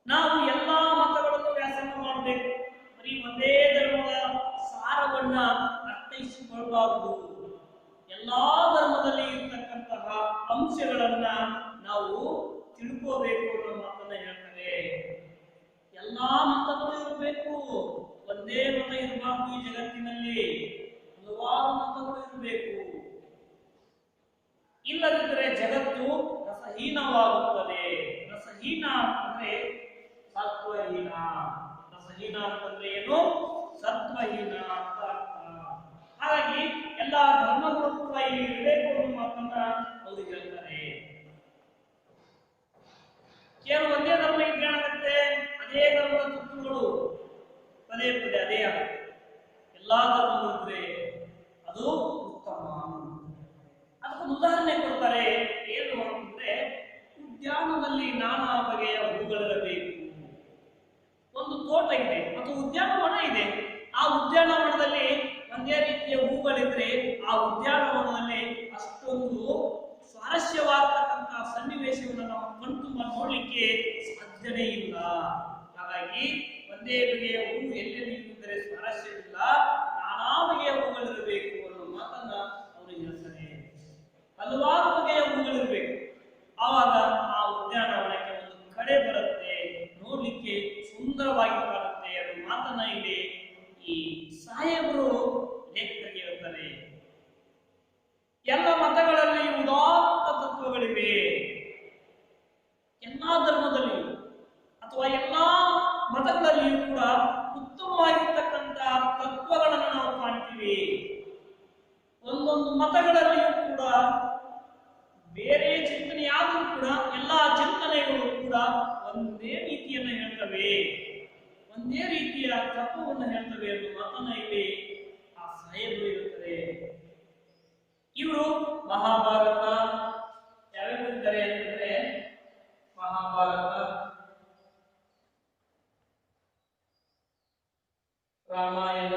ನಾವು ಎಲ್ಲಾ ಮತಗಳನ್ನು ವ್ಯಾಸಂಗ ಮಾಡಬೇಕು, ಬರೀ ಒಂದೇ ಧರ್ಮದ ಸಾರವನ್ನ ಅರ್ಥೈಸಿಕೊಳ್ಳಬಾರದು. ಎಲ್ಲಾ ಧರ್ಮದಲ್ಲಿ ಇರ್ತಕ್ಕಂತಹ ಅಂಶಗಳನ್ನ ನಾವು ತಿಳ್ಕೋಬೇಕು ಅನ್ನೋ ಮಾತನ್ನ ಹೇಳ್ತಾರೆ. ಎಲ್ಲಾ ಮತಗಳು ಇರಬೇಕು, ಒಂದೇ ಮತ ಇರಬಾರ್ದು. ಈ ಜಗತ್ತಿನಲ್ಲಿ ಹಲವಾರು ಮತಗಳು ಇರಬೇಕು, ಇಲ್ಲದಿದ್ದರೆ ಜಗತ್ತು ರಸಹೀನವಾಗುತ್ತದೆ. ರಸಹೀನ ಅಂತಂದ್ರೆ ಸತ್ವಹೀನ. ರಸಹೀನ ಅಂತಂದ್ರೆ ಏನು? ಸತ್ವಹೀನ ಅಂತ ಅರ್ಥ. ಹಾಗಾಗಿ ಎಲ್ಲಾ ಧರ್ಮಗಳು ಕೂಡ ಇಲ್ಲಿ ಇರಬೇಕು ಅನ್ನೋ ಮಾತನ್ನ ಅವರು ಹೇಳ್ತಾರೆ. ಕೇವಲ ಒಂದೇ ಧರ್ಮ ಇದ್ರೆ ಏನಾಗುತ್ತೆ, ಅದೇ ಧರ್ಮದ ತತ್ವಗಳು ಪದೇ ಪದೇ ಅದೇ ಆಗುತ್ತೆ. ಎಲ್ಲಾ ಧರ್ಮಗಳು ಇದ್ರೆ ಅದು ಉತ್ತಮ. ಅದಕ್ಕೊಂದು ಉದಾಹರಣೆ ಕೊಡ್ತಾರೆ. ಏನು ಅಂತಂದ್ರೆ, ಉದ್ಯಾನದಲ್ಲಿ ನಾನಾ ಬಗೆಯ ಹೂಗಳಿರಬೇಕು. ಒಂದು ತೋಟ ಇದೆ ಮತ್ತು ಉದ್ಯಾನವನ ಇದೆ. ಆ ಉದ್ಯಾನವನದಲ್ಲಿ ಒಂದೇ ರೀತಿಯ ಹೂಗಳಿದ್ರೆ ಆ ಉದ್ಯಾನವನದಲ್ಲಿ ಅಷ್ಟೊಂದು ಸ್ವಾರಸ್ಯವಾಗತಕ್ಕಂತಹ ಸನ್ನಿವೇಶವನ್ನು ನಾವು ಕಣ್ತುಂಬ ನೋಡ್ಲಿಕ್ಕೆ ಸಾಧ್ಯವೇ ಇಲ್ಲ. ಹಾಗಾಗಿ ಒಂದೇ ಬಗೆಯ ಹೂ ಎಲ್ಲೆಲ್ಲಿ ಇದ್ದರೆ ಸ್ವಾರಸ್ಯವಿಲ್ಲ, ನಾನಾ ಬಗೆಯ ಹೂಗಳಿರಬೇಕು ಅನ್ನೋ ಮಾತನ್ನ ಅವರು ಹೇಳ್ತಾರೆ. ಹಲವಾರು ಬಗೆಯ ಹೂಗಳಿರ್ಬೇಕು, ಆವಾಗ ಆ ಉದ್ಯಾನವನಕ್ಕೆ ಒಂದು ಕಡೆ ಬರುತ್ತೆ, ನೋಡ್ಲಿಕ್ಕೆ ಸುಂದರವಾಗಿ ಕಾಣುತ್ತೆ ಅನ್ನೋ ಮಾತನ್ನ ಇಲ್ಲಿ ಈ ಸಾಹೇಬರು ಲೇಖಕರಿಗೆ ಹೇಳ್ತಾರೆ. ಎಲ್ಲ ಮತಗಳಲ್ಲಿ ಉದಾತ್ತ ತತ್ವಗಳಿವೆ. ಎಲ್ಲಾ ಧರ್ಮದಲ್ಲಿಯೂ ಅಥವಾ ಎಲ್ಲಾ ಮತಗಳಲ್ಲಿಯೂ ಕೂಡ ಉತ್ತಮವಾಗಿರ್ತಕ್ಕಂಥ ತತ್ವಗಳನ್ನು ನಾವು ಕಾಣ್ತೀವಿ. ಒಂದೊಂದು ಮತಗಳಲ್ಲಿಯೂ ಕೂಡ ಬೇರೆ ಚಿಂತನೆಯಾದರೂ ಕೂಡ ಎಲ್ಲಾ ಚಿಂತನೆಗಳು ಕೂಡ ಒಂದೇ ರೀತಿಯನ್ನು ಹೇಳ್ತವೆ, ಒಂದೇ ರೀತಿಯ ತತ್ವವನ್ನು ಹೇಳ್ತವೆ ಎಂದು ಮಾತನ್ನ ಇಲ್ಲಿ ಆ ಸಾಹೇಬರು ಇರುತ್ತದೆ. ಇವರು ಮಹಾಭಾರತ ಯಾವ್ಯಾವ ಇದ್ದಾರೆ ಅಂತಂದ್ರೆ, ಮಹಾಭಾರತ, ರಾಮಾಯಣ,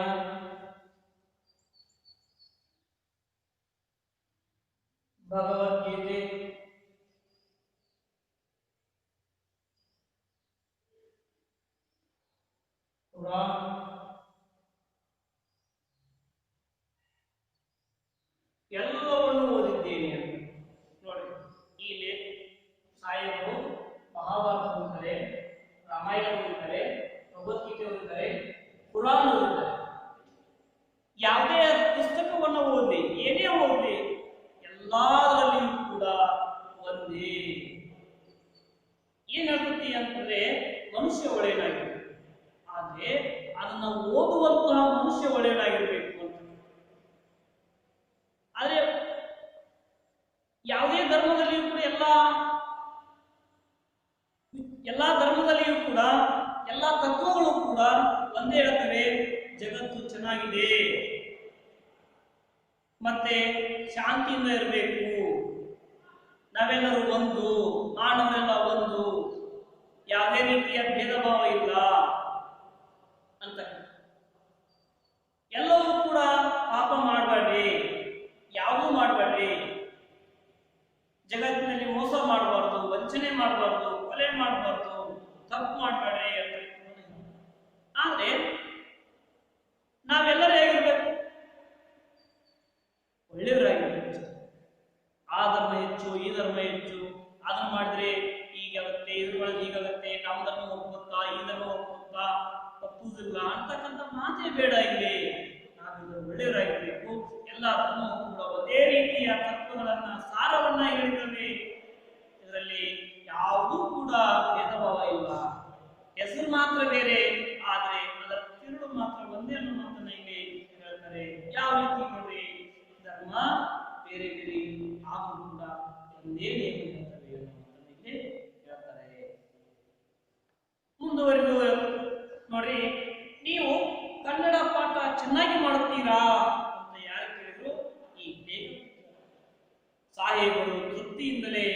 ಭಗವದ್ಗೀತೆ, ಕುರಾನ್, ಎಲ್ಲವನ್ನು ಓದಿದ್ದೇನೆ ಅಂತ ನೋಡಿ. ಇಲ್ಲಿ ಸಾಹೇಬರು ಮಹಾಭಾರತ ಓದಿದ್ದಾರೆ, ರಾಮಾಯಣ ಓದಿದ್ದಾರೆ, ಭಗವದ್ಗೀತೆ ಓದಿದ್ದಾರೆ, ಕುರಾನ್ ಓದಿದ್ದಾರೆ. ಯಾವುದೇ ಪುಸ್ತಕವನ್ನು ಓದಿ, ಏನೇ ಓದಿ, ಎಲ್ಲದರಲ್ಲಿಯೂ ಕೂಡ ಒಂದೇ. ಏನ್ ಹೇಳ್ತತಿ ಅಂತಂದ್ರೆ, ಮನುಷ್ಯ ಒಳ್ಳೆಯನಾಗಿರ್ಬೇಕು, ಆದ್ರೆ ಅದನ್ನ ಓದುವಂತಹ ಮನುಷ್ಯ ಒಳ್ಳೆಯನಾಗಿರ್ಬೇಕು ಅಂತ. ಆದ್ರೆ ಯಾವುದೇ ಧರ್ಮದಲ್ಲಿಯೂ ಕೂಡ ಎಲ್ಲಾ ಧರ್ಮದಲ್ಲಿಯೂ ಕೂಡ ಎಲ್ಲಾ ತತ್ವಗಳು ಕೂಡ ಒಂದೇ ಹೇಳ್ತವೆ, ಜಗತ್ತು ಚೆನ್ನಾಗಿದೆ, ಮತ್ತೆ ಶಾಂತಿಯಿಂದ ಇರಬೇಕು, ನಾವೆಲ್ಲರೂ ಒಂದು, ಮಾನವರೆಲ್ಲ ಒಂದು, ಯಾವುದೇ ರೀತಿಯ ಭೇದ ಭಾವ ಇಲ್ಲ ಅಂತ. ಎಲ್ಲವೂ ಕೂಡ ಪಾಪ ಮಾಡಬೇಡ್ರಿ, ಯಾವುದೂ ಮಾಡಬೇಡ್ರಿ, ಒಳ್ಳೆಯದಾಗಿರುತ್ತೆ. ಆ ಧರ್ಮ ಹೆಚ್ಚು, ಈ ಧರ್ಮ ಹೆಚ್ಚು, ಅದನ್ನ ಮಾಡಿದ್ರೆ ಹೀಗಾಗುತ್ತೆ, ಇದ್ರೊಳಗೆ ಹೀಗಾಗುತ್ತೆ, ನಮ್ಮ ಧರ್ಮ ಒಪ್ಪುತ್ತಾ, ಈ ಧರ್ಮ ಒಪ್ಪುತ್ತಾ, ಒಪ್ಪುವುದಿಲ್ಲ ಅಂತಕ್ಕಂಥ ಮಾತೇ ಬೇಡ. ಇಲ್ಲಿ ನಾವೆಲ್ಲ ಒಳ್ಳೆಯವರಾಗಿರ್ಬೇಕು. ಎಲ್ಲ ಧರ್ಮವು ಕೂಡ ಒಂದೇ ರೀತಿಯ ತತ್ವಗಳನ್ನ, ಸಾರವನ್ನ ಹೇಳಿದ್ದೇವೆ. ಇದರಲ್ಲಿ ಯಾವುದೂ ಕೂಡ ಭೇದಭಾವ ಇಲ್ಲ. ಹೆಸರು ಮಾತ್ರ ಬೇರೆ, ಆದ್ರೆ ಅದರ ತಿರುಳು ಮಾತ್ರ ಒಂದೇ ಅನ್ನೋ ಮಾತನ್ನ ಇಲ್ಲಿ ಹೇಳ್ತಾರೆ. ಯಾವ ರೀತಿ ನೋಡ್ರಿ, ಧರ್ಮ ಬೇರೆ ಬೇರೆ ಆದರೂ ಕೂಡ ಒಂದೇ ನೇಮ ಹೇಳ್ತವೆ ಅನ್ನೋ ಮಾತನ್ನ ಇಲ್ಲಿ ಹೇಳ್ತಾರೆ. ಮುಂದುವರಿದು ನೋಡ್ರಿ, ನೀವು ಕನ್ನಡ ಪಾಠ ಚೆನ್ನಾಗಿ ಮಾಡುತ್ತೀರಾ ಅಂತ ಯಾರು ಕೇಳಿದ್ರು, ಈ ಸಾಹೇಬರು ತೃಪ್ತಿಯಿಂದಲೇ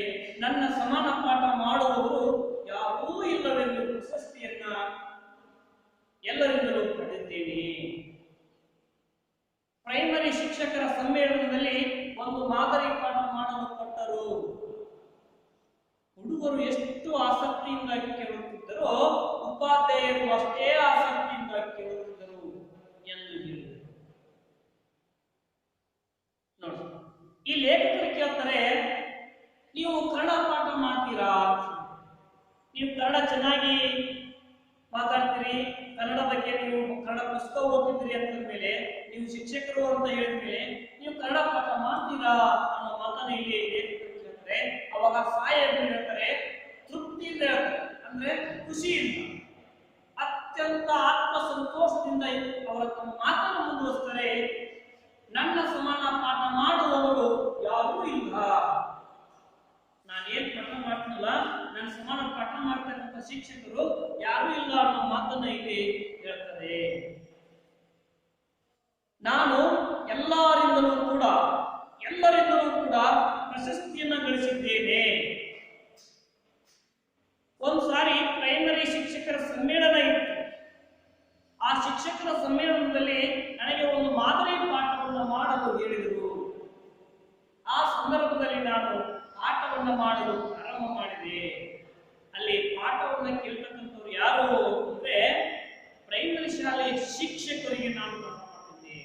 ನನ್ನ ಸಮಾನ ಪಾಠ ಮಾಡುವವರು ಯಾರೂ ಇಲ್ಲವೆಂದು ಪ್ರಶಸ್ತಿಯನ್ನ ಎಲ್ಲರಿಂದಲೂ ಪಡೆದಿದ್ದೇನೆ. ಪ್ರೈಮರಿ ಶಿಕ್ಷಕರ ಸಮ್ಮೇಳನದಲ್ಲಿ ಒಂದು ಮಾದರಿ ಪಾಠ ಮಾಡಲು ಕೊಟ್ಟರು. ಹುಡುಗರು ಎಷ್ಟು ಆಸಕ್ತಿಯಿಂದ ಕೇಳುತ್ತಿದ್ದರೋ ಉಪಾಧ್ಯಾಯರು ಅಷ್ಟೇ ಆಸಕ್ತಿಯಿಂದ ಕೇಳುತ್ತಿದ್ದರು ಎಂದು ಹೇಳಿದರು. ನೋಡಿ, ಈ ಲೇಖಕರು ಕೇಳ್ತಾರೆ, ನೀವು ಕನ್ನಡ ಪಾಠ ಮಾಡ್ತೀರಾ? ನೀವು ಕನ್ನಡ ಚೆನ್ನಾಗಿ ಮಾತಾಡ್ತೀರಿ, ಕನ್ನಡ ಬಗ್ಗೆ ನೀವು ಕನ್ನಡ ಪುಸ್ತಕ ಓದ್ತಿದ್ದೀರಿ ಅಂತ ಮೇಲೆ, ನೀವು ಶಿಕ್ಷಕರು ಅಂತ ಹೇಳಿದ್ಮೇಲೆ ನೀವು ಕನ್ನಡ ಪಾಠ ಮಾಡ್ತೀರಾ ಅನ್ನೋ ಮಾತನ್ನ ಇಲ್ಲಿ ಲೇಖಕರು ಕೇಳ್ತಾರೆ. ಅವಾಗ ಸಾಹೇಬರು ಹೇಳ್ತಾರೆ, ತೃಪ್ತಿಯಿಂದ ಹೇಳ್ತಾರೆ, ಅಂದ್ರೆ ಖುಷಿಯಿಂದ, ಅತ್ಯಂತ ಆತ್ಮ ಸಂತೋಷದಿಂದ ಅವರ ತಮ್ಮ ಮಾತನ್ನು ಮುಂದುವರಿಸ್ತಾರೆ. ನನ್ನ ಸಮಾನ ಪಾಠ ಮಾಡುವವರು ಯಾರೂ ಇಲ್ಲ. ನಾನೇನ್ ಪಾಠ ಮಾಡ್ತೀನಲ್ಲ, ನನ್ನ ಸಮಾನ ಪಾಠ ಮಾಡ್ತಕ್ಕಂಥ ಶಿಕ್ಷಕರು ಯಾರೂ ಇಲ್ಲ ಅನ್ನೋ ಮಾತನ್ನ ಇಲ್ಲಿ ಹೇಳ್ತಾರೆ. ನಾನು ಎಲ್ಲರಿಂದಲೂ ಕೂಡ ಪ್ರಶಸ್ತಿಯನ್ನ ಗಳಿಸಿದ್ದೇನೆ. ಒಂದು ಸಾರಿ ಪ್ರೈಮರಿ ಶಿಕ್ಷಕರ ಸಮ್ಮೇಳನ ಇತ್ತು. ಆ ಶಿಕ್ಷಕರ ಸಮ್ಮೇಳನದಲ್ಲಿ ನನಗೆ ಒಂದು ಮಾದರಿ ಪಾಠವನ್ನು ಮಾಡಲು ಹೇಳಿದರು. ಆ ಸಂದರ್ಭದಲ್ಲಿ ನಾನು ಪಾಠವನ್ನು ಮಾಡಲು ಪ್ರಾರಂಭ ಮಾಡಿದೆ. ಅಲ್ಲಿ ಪಾಠವನ್ನು ಕೇಳ್ತಕ್ಕಂಥವ್ರು ಯಾರು ಅಂದ್ರೆ ಪ್ರೈಮರಿ ಶಾಲೆಯ ಶಿಕ್ಷಕರಿಗೆ ನಾನು ಪಾಠ ಮಾಡ್ತಿದ್ದೆ.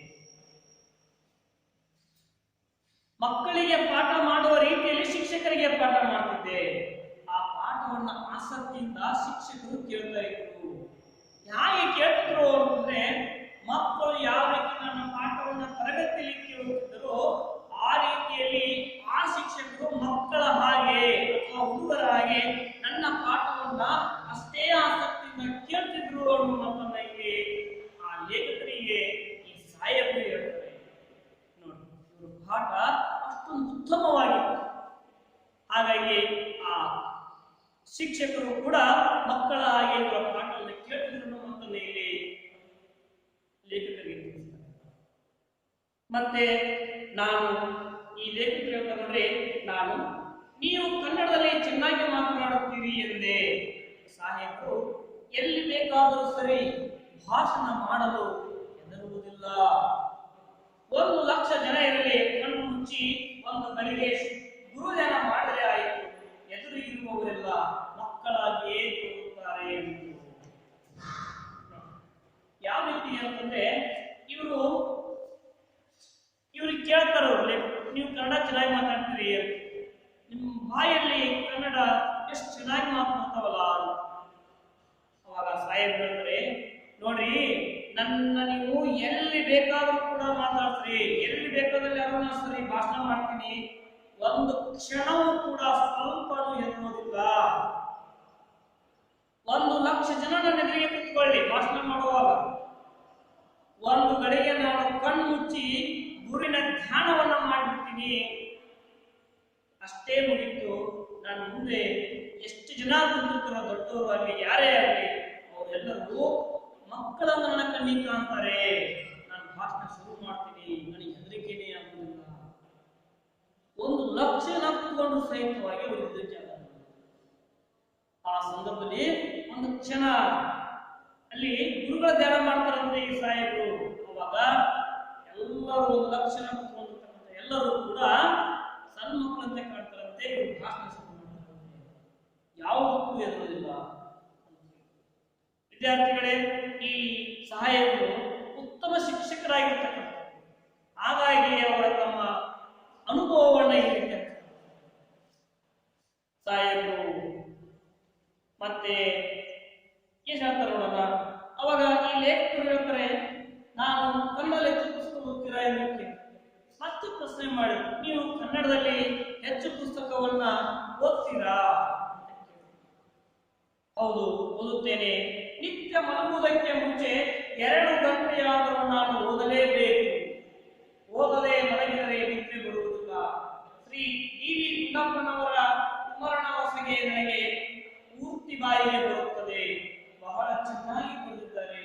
ಮಕ್ಕಳಿಗೆ ಪಾಠ ಮಾಡುವ ರೀತಿಯಲ್ಲಿ ಶಿಕ್ಷಕರಿಗೆ ಪಾಠ ಮಾಡ್ತಿದ್ದೆ. ಆ ಪಾಠವನ್ನ ಆಸಕ್ತಿಯಿಂದ ಶಿಕ್ಷಕರು ಕೇಳ್ತಾ ಇದ್ರು. ಹೇಗೆ ಕೇಳ್ತಿದ್ರು ಅಂತಂದ್ರೆ, ಮಕ್ಕಳು ಯಾವ ರೀತಿ ನನ್ನ ಪಾಠವನ್ನ ತರಗತಿಯಲ್ಲಿ ಕೇಳುತ್ತಿದ್ದರೋ ಆ ರೀತಿಯಲ್ಲಿ ಆ ಶಿಕ್ಷಕರು ಮಕ್ಕಳ ಹಾಗೆ ಅಥವಾ ಹುಡುಗರ ಹಾಗೆ ನನ್ನ ಪಾಠವನ್ನ ಅಷ್ಟೇ ಆಸಕ್ತಿಯಿಂದ ಕೇಳ್ತಿದ್ರು ಅನ್ನೋ ಮಾತನ್ನ ಇಲ್ಲಿ ಆ ಲೇಖಕರಿಗೆ ಈ ಸಾಹೇಬರು ಹೇಳ್ತಾರೆ. ನೋಡಿ, ಇವರು ಪಾಠ ಅಷ್ಟೊಂದು ಉತ್ತಮವಾಗಿತ್ತು. ಹಾಗಾಗಿ ಆ ಶಿಕ್ಷಕರು ಕೂಡ ಮಕ್ಕಳ ಹಾಗೆ ಇವರ ಪಾಠವನ್ನು ಕೇಳ್ತಿದ್ರು ಅನ್ನೋ ಮಾತನ್ನ ಇಲ್ಲಿ ಲೇಖಕರಿಗೆ ತಿಳಿಸ್ತಾರೆ. ಮತ್ತೆ ನಾನು ಈ ಲೇಖಕರು ಹೇಳ್ತಾರೆ ನೋಡ್ರಿ, ನೀವು ಕನ್ನಡದಲ್ಲಿ ಚೆನ್ನಾಗಿ ಮಾತನಾಡುತ್ತೀರಿ ಎಂದೇ. ಸಾಹೇಬರು ಎಲ್ಲಿ ಬೇಕಾದರೂ ಸರಿ ಭಾಷಣ ಮಾಡಲು ಹೆದರುವುದಿಲ್ಲ. 1,00,000 ಜನ ಇರಲಿ, ಕಣ್ಣು ಮುಚ್ಚಿ ಒಂದು ಗಳಿಗೆ ಗುರುಧ್ಯಾನ ಮಾಡಿದರೆ ಆಯಿತು, ಎದುರಿಗಿರುವವರೆಲ್ಲ ಮಕ್ಕಳಾಗಿಯೇ ತೋರುತ್ತಾರೆ ಎಂದು. ಯಾವ ರೀತಿ ಅಂತಂದ್ರೆ, ಇವ್ರಿಗೆ ಕೇಳ್ತಾರವ್ರು, ನೀವು ಕನ್ನಡ ಚೆನ್ನಾಗಿ ಮಾತಾಡ್ತೀರಿ, ನಿಮ್ಮ ಬಾಯಲ್ಲಿ ಕನ್ನಡ ಎಷ್ಟು ಚೆನ್ನಾಗಿ ಮಾತನಾಡ್ತಾವಲ್ಲ. ಅವಾಗ ಸಾಹೇಬ್ ಹೇಳ್ತಾರೆ, ನೋಡ್ರಿ, ನನ್ನ ನೀವು ಎಲ್ಲಿ ಬೇಕಾದ್ರೂ ಕೂಡ ಮಾತಾಡ್ತೀರಿ, ಎಲ್ಲಿ ಬೇಕಾದಲ್ಲಿ ಯಾರನ್ನ ಸರಿ ಭಾಷಣ ಮಾಡ್ತೀನಿ, ಒಂದು ಕ್ಷಣವೂ ಕೂಡ ಸ್ವಲ್ಪನೂ ಹೆದರೋದಿಲ್ಲ. 1,00,000 ಜನ ನನ್ನ ಎದುರಿಗೆ ಕುತ್ಕೊಳ್ಳಿ, ಭಾಷಣ ಮಾಡುವಾಗ ಒಂದು ಗಳಿಗೆ ನಾನು ಕಣ್ಣು ಮುಚ್ಚಿ ಗುರಿನ ಧ್ಯಾನವನ್ನ ಮಾಡ್ಬಿಡ್ತೀನಿ, ಅಷ್ಟೇ ಮುಗಿತು. ನಾನು ಮುಂದೆ ಎಷ್ಟು ಜನ ಕುಂತಿರ್ತಾರೋ, ದೊಡ್ಡವರು ಆಗಲಿ ಯಾರೇ ಆಗಲಿ, ಅವರೆಲ್ಲರೂ ಮಕ್ಕಳನ್ನು ನನ್ನ ಕಣ್ಣಿಗೆ ಕಾಣ್ತಾರೆ. ನಾನು ಭಾಷಣ ಶುರು ಮಾಡ್ತೀನಿ, ನನಗೆ ಹೆದರಿಕೆನೇ ಆಗುವುದಿಲ್ಲ. 1,00,000 ಜನ ಕುತ್ಕೊಂಡ್ರು ಸಹಿತವಾಗಿ ಅವರು ಹೆದರಿಕೆ ಆಗಲ್ಲ. ಆ ಸಂದರ್ಭದಲ್ಲಿ ಒಂದು ಕ್ಷಣ ಅಲ್ಲಿ ಗುರುಗಳ ಧ್ಯಾನ ಮಾಡ್ತಾರಂತೆ ಈ ಸಾಹೇಬರು. ಅವಾಗ ಎಲ್ಲರೂ 1,00,000 ಜನ ಕುತ್ಕೊಂಡಿರ್ತಕ್ಕಂಥ ಎಲ್ಲರೂ ಕೂಡ ಸಣ್ಣ ಮಕ್ಕಳಂತೆ ಕಾಣ್ತಾರಂತೆ. ಇವರು ಭಾಷಣ ಶುರು ಮಾಡ್ತಾರಂತೆ, ಯಾವುದಕ್ಕೂ ಎದುರುವುದಿಲ್ಲ. ವಿದ್ಯಾರ್ಥಿಗಳೇ, ಈ ಸಾಹೇಬರು ಉತ್ತಮ ಶಿಕ್ಷಕರಾಗಿರ್ತಕ್ಕಂಥ, ಹಾಗಾಗಿ ಅವರ ತಮ್ಮ ಪದ. ಅವಾಗ ಈ ಲೇಖಕರು ಹೇಳ್ತಾರೆ, ನಾನು ಕನ್ನಡದಲ್ಲಿ ಹೆಚ್ಚು ಪುಸ್ತಕ ಓದ್ತೀರಾ ಎಂದು ಮತ್ತೆ ಪ್ರಶ್ನೆ ಮಾಡಿ, ನೀವು ಕನ್ನಡದಲ್ಲಿ ಹೆಚ್ಚು ಪುಸ್ತಕವನ್ನ ಓದ್ತೀರಾ? ಹೌದು, ಓದುತ್ತೇನೆ. ನಿತ್ಯ ಮಲಗುವುದಕ್ಕೆ ಮುಂಚೆ 2 ಗಂಟೆಯಾದರೂ ನಾನು ಓದಲೇಬೇಕು. ಓದದೆ ಮಲಗಿದರೆ ನಿದ್ರೆ ಬರುವುದಿಲ್ಲ. ಶ್ರೀ ಡಿ.ವಿ. ಗುಂಡಪ್ಪನವರ ಕುಮಾರನ ಹೊಸಗೆ ನನಗೆ ಪೂರ್ತಿ ಬಾಯಿಗೆ ಬರುತ್ತದೆ. ಬಹಳ ಚೆನ್ನಾಗಿ ಬರೆದಿದ್ದಾರೆ.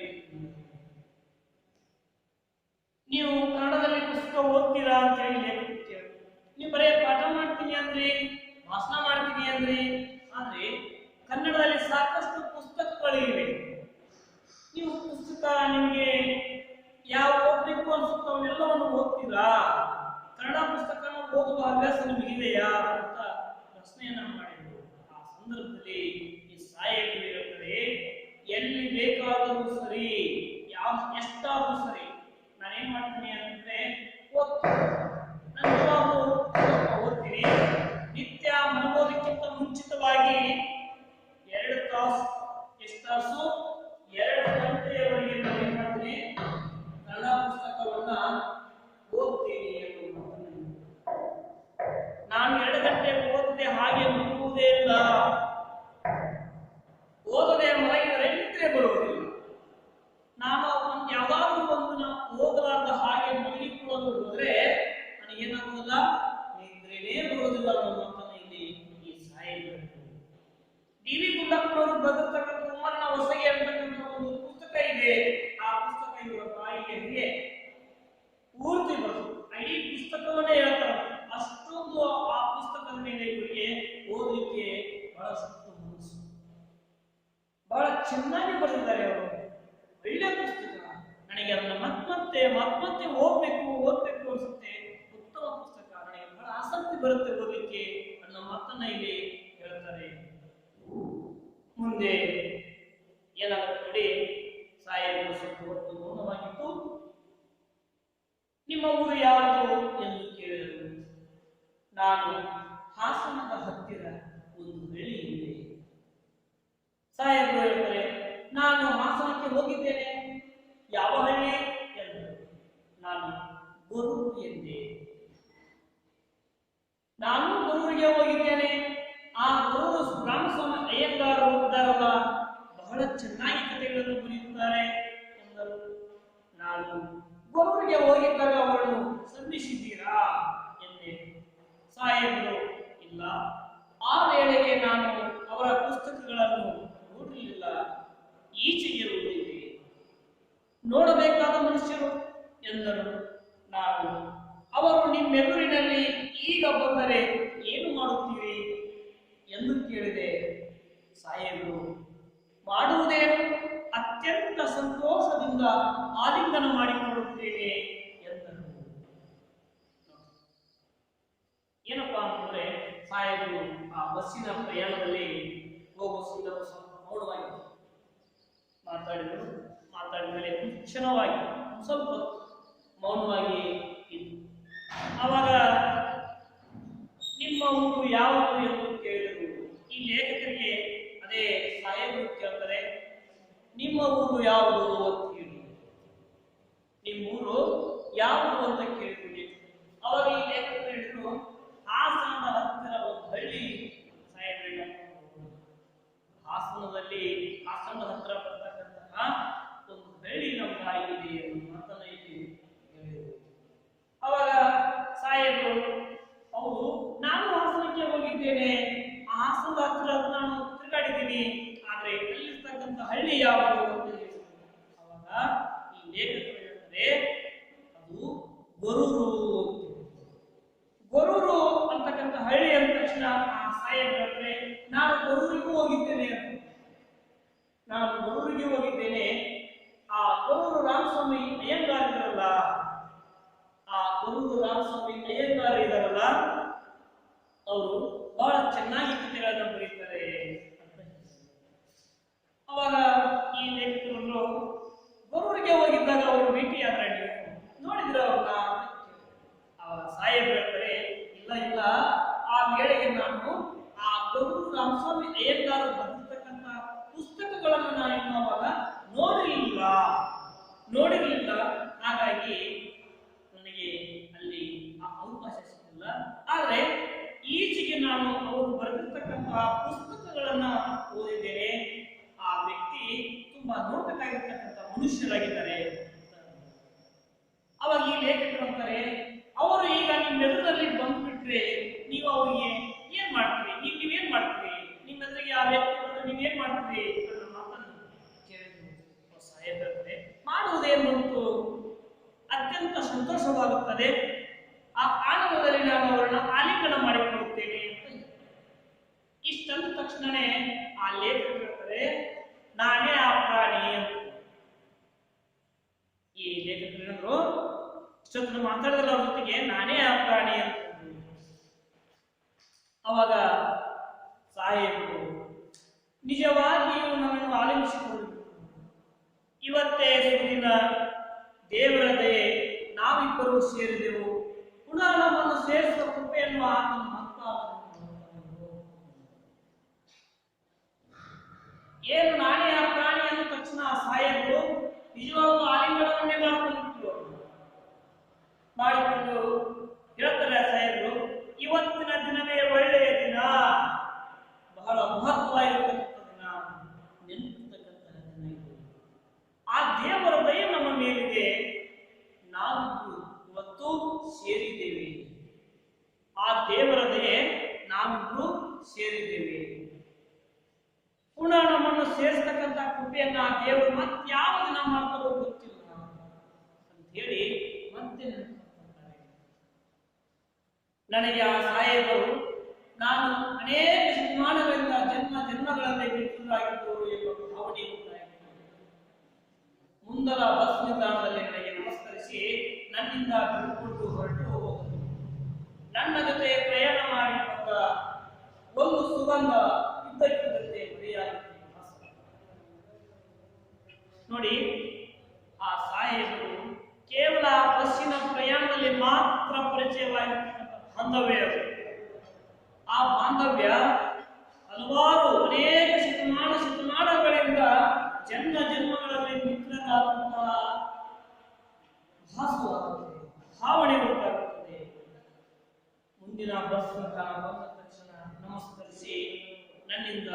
ನೀವು ಕನ್ನಡದಲ್ಲಿ ಪುಸ್ತಕ ಓದ್ತೀರಾ ಅಂತ ಹೇಳಿ ಲೇಖಕರು, ನೀವು ಬರೀ ಪಾಠ ಮಾಡ್ತೀನಿ ಅಂದ್ರಿ, ಭಾಷಣ ಮಾಡ್ತೀನಿ ಅಂದ್ರಿ, ಆದ್ರೆ ಕನ್ನಡದಲ್ಲಿ ಸಾಕಷ್ಟು ಪುಸ್ತಕಗಳಿವೆ. ನೀವು ಪುಸ್ತಕ ನಿಮಗೆ ಯಾವ ಓದಬೇಕು ಅನ್ಸುತ್ತೋ ಅವನ್ನೆಲ್ಲವನ್ನು ಓದ್ತೀರಾ? ಕನ್ನಡ ಪುಸ್ತಕನ ಓದುವ ಹವ್ಯಾಸ ನಿಮಗಿದೆಯಾ ಅಂತ ಪ್ರಶ್ನೆಯನ್ನ ಮಾಡಿದ್ರು. ಆ ಸಂದರ್ಭದಲ್ಲಿ ಈ ಸಾಹಿತ್ಯ ಹೇಳ್ತಾರೆ, ಎಲ್ಲಿ ಬೇಕಾದರೂ ಸರಿ, ಎಷ್ಟಾದ್ರೂ ಸರಿ, ನಾನೇನ್ ಮಾಡ್ತೀನಿ ಅಂತಂದ್ರೆ ಓದ್ತೀನಿ. ನಿತ್ಯ ಮಲಗೋದಕ್ಕಿಂತ ಮುಂಚಿತವಾಗಿ 2 ತಾಸು, ಎಷ್ಟು ತಾಸು? 2 ಗಂಟೆಯವರೆಗೆ ನಾನು ಏನ್ ಮಾಡ್ತೀನಿ, ಕನ್ನಡ ಪುಸ್ತಕವನ್ನ ಓದ್ತೀನಿ ಎಂದು. ನಾನು 2 ಗಂಟೆ ಓದದೆ ಹಾಗೆ ಮಲಗುವುದೇ ಇಲ್ಲ. ಓದದೆ ಮಲಗಿದರೆ ನಿದ್ರೆ ಬರುವುದಿಲ್ಲ. ನಾನು ಯಾವಾಗಲೂ ಒಂದು ಓದಲಾರ್ದ ಹಾಗೆ ಮಲಗಿಕೊಳ್ಳಲು ಹೋದ್ರೆ ನನಗೇನಾಗುವುದಿಲ್ಲ, ನಿದ್ರೆನೇ ಬರುವುದಿಲ್ಲ ಅನ್ನೋ ಮಾತನ್ನ ಇಲ್ಲಿ ಈ ಸಾಹಿತ್ಯ. ಡಿ.ವಿ. ಗುಂಡಪ್ಪನವರು ಬರೆದಿರ್ತಕ್ಕಂಥ ಕುಮಾರನ ಹೊಸಗೆ ಅಂತಕ್ಕಂಥ ಒಂದು ಪುಸ್ತಕ ಇದೆ. ಆ ಪುಸ್ತಕ ಇವರ ಬಾಯಿಗೆ ಪೂರ್ತಿ ಬರ್ತದೆ. ಇಡೀ ಪುಸ್ತಕವನ್ನೇ ಹೇಳ್ತಾರೆ. ಅಷ್ಟೊಂದು ಆ ಪುಸ್ತಕದ ಮೇಲೆ ಇವರಿಗೆ ಓದಲಿಕ್ಕೆ ಬಹಳಷ್ಟು ಮನಸ್ಸು. ಬಹಳ ಚೆನ್ನಾಗಿ ಬರೆದಿದ್ದಾರೆ ಅವರು. ಒಳ್ಳೆ ಪುಸ್ತಕ. ನನಗೆ ಅದನ್ನ ಮತ್ತೆ ಓದ್ಬೇಕು ಅನ್ಸುತ್ತೆ. ಉತ್ತಮ ಪುಸ್ತಕ. ನನಗೆ ಬಹಳ ಆಸಕ್ತಿ ಬರುತ್ತೆ ಓದಲಿಕ್ಕೆ ಅನ್ನೋ ಮಾತನ್ನ ಇಲ್ಲಿ ಹೇಳ್ತಾರೆ. ಮುಂದೆ ಏನಾಗುತ್ತೆ ನೋಡಿ, ಸಾಹಿತ್ಯ ಸ್ವಲ್ಪ ಹೊತ್ತು ಮೌನವಾಗಿತ್ತು. ನಿಮ್ಮ ಊರು ಯಾವುದು ಎಂದು ಕೇಳಿದರು. ನಾನು ಹಾಸನದ ಹತ್ತಿರ ಒಂದು ಹಳ್ಳಿ ಇದೆ. ಸಾಹೇಬರು ಹೇಳ್ತಾರೆ, ನಾನು ಹಾಸನಕ್ಕೆ ಹೋಗಿದ್ದೇನೆ. ಯಾವ ಹಳ್ಳಿ ಎಂದರು. ನಾನು ಗೊರೂರು ಎಂದೆ. ನಾನು ಗೊರೂರಿಗೆ ಹೋಗಿದ್ದೇನೆ. ಆ ಗೊರೂರು ರಾಮಸ್ವಾಮಿ ಅಯ್ಯಂಗಾರರು ಇದ್ದಾರಲ್ಲ, ಬಹಳ ಚೆನ್ನಾಗಿ ಕಥೆಗಳನ್ನು ಬರೆಯುತ್ತಾರೆ ಎಂದರು. ನಾನು ಗೊರೂರಿಗೆ ಹೋಗಿದ್ದಾಗ ಅವರನ್ನು ಸಂಧಿಸಿದ್ದೀರಾ ಎಂದೆ. ಸಾಹೇಬರು, ಇಲ್ಲ, ಆ ವೇಳೆಗೆ ನಾನು ಅವರ ಪುಸ್ತಕಗಳನ್ನು ನೋಡಲಿಲ್ಲ. ಈಚೆಗೆ ಓದಿದೆ. ನೋಡಬೇಕಾದ ಮನುಷ್ಯರು ಎಂದರು. ನಾನು, ಅವರು ನಿಮ್ಮೆದುರಿನಲ್ಲಿ ಈಗ ಬಂದರೆ ಏನು ಮಾಡುತ್ತೀರಿ ಎಂದು ಕೇಳಿದೆ. ಸಾಹೇಬರು, ಮಾಡುವುದೇನು, ಅತ್ಯಂತ ಸಂತೋಷದಿಂದ ಆಲಿಂಗನ ಮಾಡಿಕೊಳ್ಳುತ್ತೇನೆ ಎಂದರು. ಏನಪ್ಪಾ ಅಂತಂದ್ರೆ, ಸಾಹೇಬರು ಆ ಬಸ್ಸಿನ ಪ್ರಯಾಣದಲ್ಲಿ ಹೋಗುವ ಸಂದರ್ಭ ಸ್ವಲ್ಪ ಮೌನವಾಗಿ ಮಾತಾಡಿದ ಮೇಲೆ ಕ್ಷಣವಾಗಿ ಸ್ವಲ್ಪ ಮೌನವಾಗಿ ಇತ್ತು. ಆವಾಗ ನಿಮ್ಮ ಊರು ಯಾವುದು ಎಂದು ಕೇಳಿದರು. ಈ ಲೇಖಕರಿಗೆ ಅದೇ ಸಾಹೇಬರು ಕೇಳ್ತಾರೆ, ನಿಮ್ಮ ಊರು ಯಾವುದು ಅಂತ ಹೇಳಿ, ನಿಮ್ಮೂರು ಯಾವುದು ಅಂತ ಕೇಳಿದ್ರು. ಅವಾಗ ಈ ಲೇಖಕರು ಹೇಳಿದ್ರು, ಹಾಸನದ ಹತ್ತಿರ ಒಂದು ಹಳ್ಳಿ. ಸಾಹೇಬರು, ಹಾಸನದ ಹತ್ತಿರ ಬರ್ತಕ್ಕಂತಹ ಒಂದು ಹಳ್ಳಿ ನಮಗಾಗಿದೆ ಎಂದು ಮಾತನ್ನ ಇಲ್ಲಿ ಹೇಳಿದರು. ಅವಾಗ ಸಾಹೇಬರು, ಹೌದು, ನಾನು ಹಾಸನಕ್ಕೆ ಹೋಗಿದ್ದೇನೆ. ಆ ಹಾಸನದ ಹತ್ತಿರ ನಾನು ತಿರುಗಾಡಿದ್ದೀನಿ, ಆದ್ರೆ ಅಲ್ಲಿರ್ತಕ್ಕಂಥ ಹಳ್ಳಿ ಯಾವುದು ಅಂತ ಹೇಳಿದ್ರು. ಅವಾಗ ಈ ಲೇಖಕರು ಹೇಳ್ತಾರೆ, ಅದು ಗೊರೂರು. ಗೊರೂರು ಅಂತಕ್ಕಂಥ ಹಳ್ಳಿ ಅಂದ ತಕ್ಷಣ ಆ ಸಾಹೇಬರು ಹೇಳ್ತಾರೆ, ನಾನು ಗೊರೂರಿಗೂ ಹೋಗಿದ್ದೇನೆ ಅಂತ. ನಾನು ಗೊರೂರಿಗೆ ಹೋಗಿದ್ದೇನೆ. ಆ ಗೊರೂರು ರಾಮಸ್ವಾಮಿ ಅಯ್ಯಂಗಾರ ಇದಾರಲ್ಲ, ಆ ಗೊರೂರು ರಾಮಸ್ವಾಮಿ ಅಯ್ಯಂಗಾರ ಇದಾರಲ್ಲ, ಅವರು ಬಹಳ ಚೆನ್ನಾಗಿ ಕಥೆಗಳನ್ನ ಬರೀತಾರೆ ಅಂತ. ಅವಾಗ ಈ ಲೇಖಕರು, ಗೊರೂರಿಗೆ ಹೋಗಿದ್ದಾಗ ಅವರು ಭೇಟಿಯಾದ್ರೆ ನೀವು ನೋಡಿದ್ರ ಅವ್ರನ್ನ? ಅವಾಗ ಸಾಹೇಬರು ಹೇಳ್ತಾರೆ, ಇಲ್ಲ, ಆ ವೇಳೆಗೆ ನಾನು ಆ ಗೊರೂರು ರಾಮಸ್ವಾಮಿ ಅಯ್ಯಂಗಾರ ಬರೆದಿರ್ತಕ್ಕಂಥ ಪುಸ್ತಕಗಳನ್ನು ನಾನು ಅವಾಗ ನೋಡಿರಲಿಲ್ಲ. ಹಾಗಾಗಿ ನನಗೆ ಅಲ್ಲಿ ಆ ಅವಕಾಶ ಸಿಗಲಿಲ್ಲ. ಆದರೆ ಈಚೆಗೆ ನಾನು ಅವರು ಬರೆದಿರ್ತಕ್ಕಂತಹ ಪುಸ್ತಕಗಳನ್ನ ಓದಿದ್ದೇನೆ. ಆ ವ್ಯಕ್ತಿ ತುಂಬಾ ನೋಡಬೇಕಾಗಿರ್ತಕ್ಕಂಥ ಮನುಷ್ಯರಾಗಿದ್ದಾರೆ. ಅವಾಗ ಈ ಲೇಖಕರು ಅಂತಾರೆ, ಅವರು ಈಗ ನಿಮ್ಮ ಎದುರಲ್ಲಿ ಬಂದ್ಬಿಟ್ರೆ ನೀವು ಅವರಿಗೆ ಏನ್ ಮಾಡ್ತೀರಿ? ಈಗ ನೀವೇನ್ ಮಾಡ್ತೀರಿ? ನಿಮ್ಮ ಎದುರಿಗೆ ಆ ವ್ಯಕ್ತಿ ಬಂದ್ರೆ ನೀವೇನ್ ಮಾಡ್ತೀರಿ ಅನ್ನೋ ಮಾತನ್ನು ಕೇಳಿದ್ರು. ಸಾಹೇಬರೇ, ಮಾಡುವುದೇನು ಅತ್ಯಂತ ಸಂತೋಷವಾಗುತ್ತದೆ. ಆ ಆನಂದದಲ್ಲಿ ನಾನು ಅವರನ್ನ ಆಲಿಂಗನ ಮಾಡಿಕೊಳ್ಳುತ್ತೇನೆ ಅಂತ. ಇಷ್ಟಂದ ತಕ್ಷಣನೇ ಆ ಲೇಖಕರು ಹೇಳ್ತಾರೆ, ನಾನೇ ಆ ಪ್ರಾಣಿ ಅಂತ. ಈ ಲೇಖಕರು ಹೇಳಿದ್ರು, ಇಷ್ಟೊಂದು ಮಾತಾಡಿದ್ರೆ ಅವ್ರ ಜೊತೆಗೆ ನಾನೇ ಆ ಪ್ರಾಣಿ ಅಂತ. ಅವಾಗ ಸಾಹೇಬರು ನಿಜವಾಗಿಯೂ ನನ್ನನ್ನು ಆಲಿಂಗಿಸಿಕೊಂಡರು. ಇವತ್ತೇ ಸುದಿನ ದೇವರ ದಯೆ, ನಾವಿಬ್ಬರು ಸೇರಿದೆವು. ಪುನಃ ನಮ್ಮನ್ನು ಸೇರಿಸುವ ಕೃಪೆಯನ್ನು ಆತನು ಏನು ನಾನೇ ಆ ಪ್ರಾಣಿ ಅಂದ ತಕ್ಷಣ ಸಾಹೇಬರು ನಿಜವಾಗ್ಲೂ ಆಲಿಂಗನವನ್ನೇ ಮಾಡಿಕೊಂಡು ಹೇಳ್ತಾರೆ ಸಾಹೇಬರು, ಇವತ್ತಿನ ದಿನವೇ ಒಳ್ಳೆಯ ದಿನ, ಬಹಳ ಮಹತ್ವವಾಗಿರ್ತಕ್ಕಂಥ ದಿನ, ನೆನಪಿರ್ತಕ್ಕಂತಹ ದಿನ ಇದು. ಆ ದೇವರ ದಯೆ ನಮ್ಮ ಮೇಲಿದೆ. ನಾವು ಇವತ್ತು ಸೇರಿದ್ದೇವೆ. ಆ ದೇವರ ದಯೆ ನಾವಿಬ್ರು ಸೇರಿದ್ದೇವೆ. ಪುನಃ ನಮ್ಮನ್ನು ಸೇರಿಸತಕ್ಕಂಥ ಕೃಪೆಯನ್ನ ಆ ದೇವರು ಮತ್ಯಾವ ದಿನ ಮಾಡ್ತಾರೋ ಗೊತ್ತಿಲ್ಲ ಅಂತ ಹೇಳಿ ಮತ್ತೆ ನೆನಪಿಸ್ಕೊಳ್ತಾರೆ. ನನಗೆ ಆ ಸಾಹೇಬರು ನಾನು ಅನೇಕ ಶತಮಾನಗಳಿಂದ ಜನ್ಮಗಳಲ್ಲಿ ಮಿತ್ರರಾಗಿದ್ದವರು ಎಂಬ ಭಾವನೆ ಉಂಟಾಯಿತು. ಮುಂದರ ಬಸ್ ನಿಲ್ದಾಣದಲ್ಲಿ ನನಗೆ ನಮಸ್ಕರಿಸಿ ನನ್ನಿಂದ ಬಿಟ್ಟುಕೊಂಡು ಹೊರಟು ಹೋದರು. ನನ್ನ ಜೊತೆ ಪ್ರಯಾಣ ಮಾಡಿಕೊಂಡ ಒಂದು ಸುಗಂಧ ಇದ್ದಕ್ಕಿದ್ದಂತೆ ಮರೆಯಾಗಿತ್ತು. ನೋಡಿ, ಆ ಸಾಹೇಬರು ಕೇವಲ ಬಸ್ಸಿನ ಪ್ರಯಾಣದಲ್ಲಿ ಮಾತ್ರ ಪರಿಚಯವಾಗಿರ್ತಕ್ಕಂಥ ಬಾಂಧವ್ಯ. ಆ ಬಾಂಧವ್ಯ ಹಲವಾರು ಅನೇಕ ಶತಮಾನಗಳಿಂದ ಜನ್ಮಗಳಲ್ಲಿ ಮಿತ್ರರಾದಂತಹ ಭಾವನೆ ಉಂಟಾಗುತ್ತದೆ. ಮುಂದಿನ ಬಸ್ ಬಂದ ತಕ್ಷಣ ನಮಸ್ಕರಿಸಿ ನನ್ನಿಂದ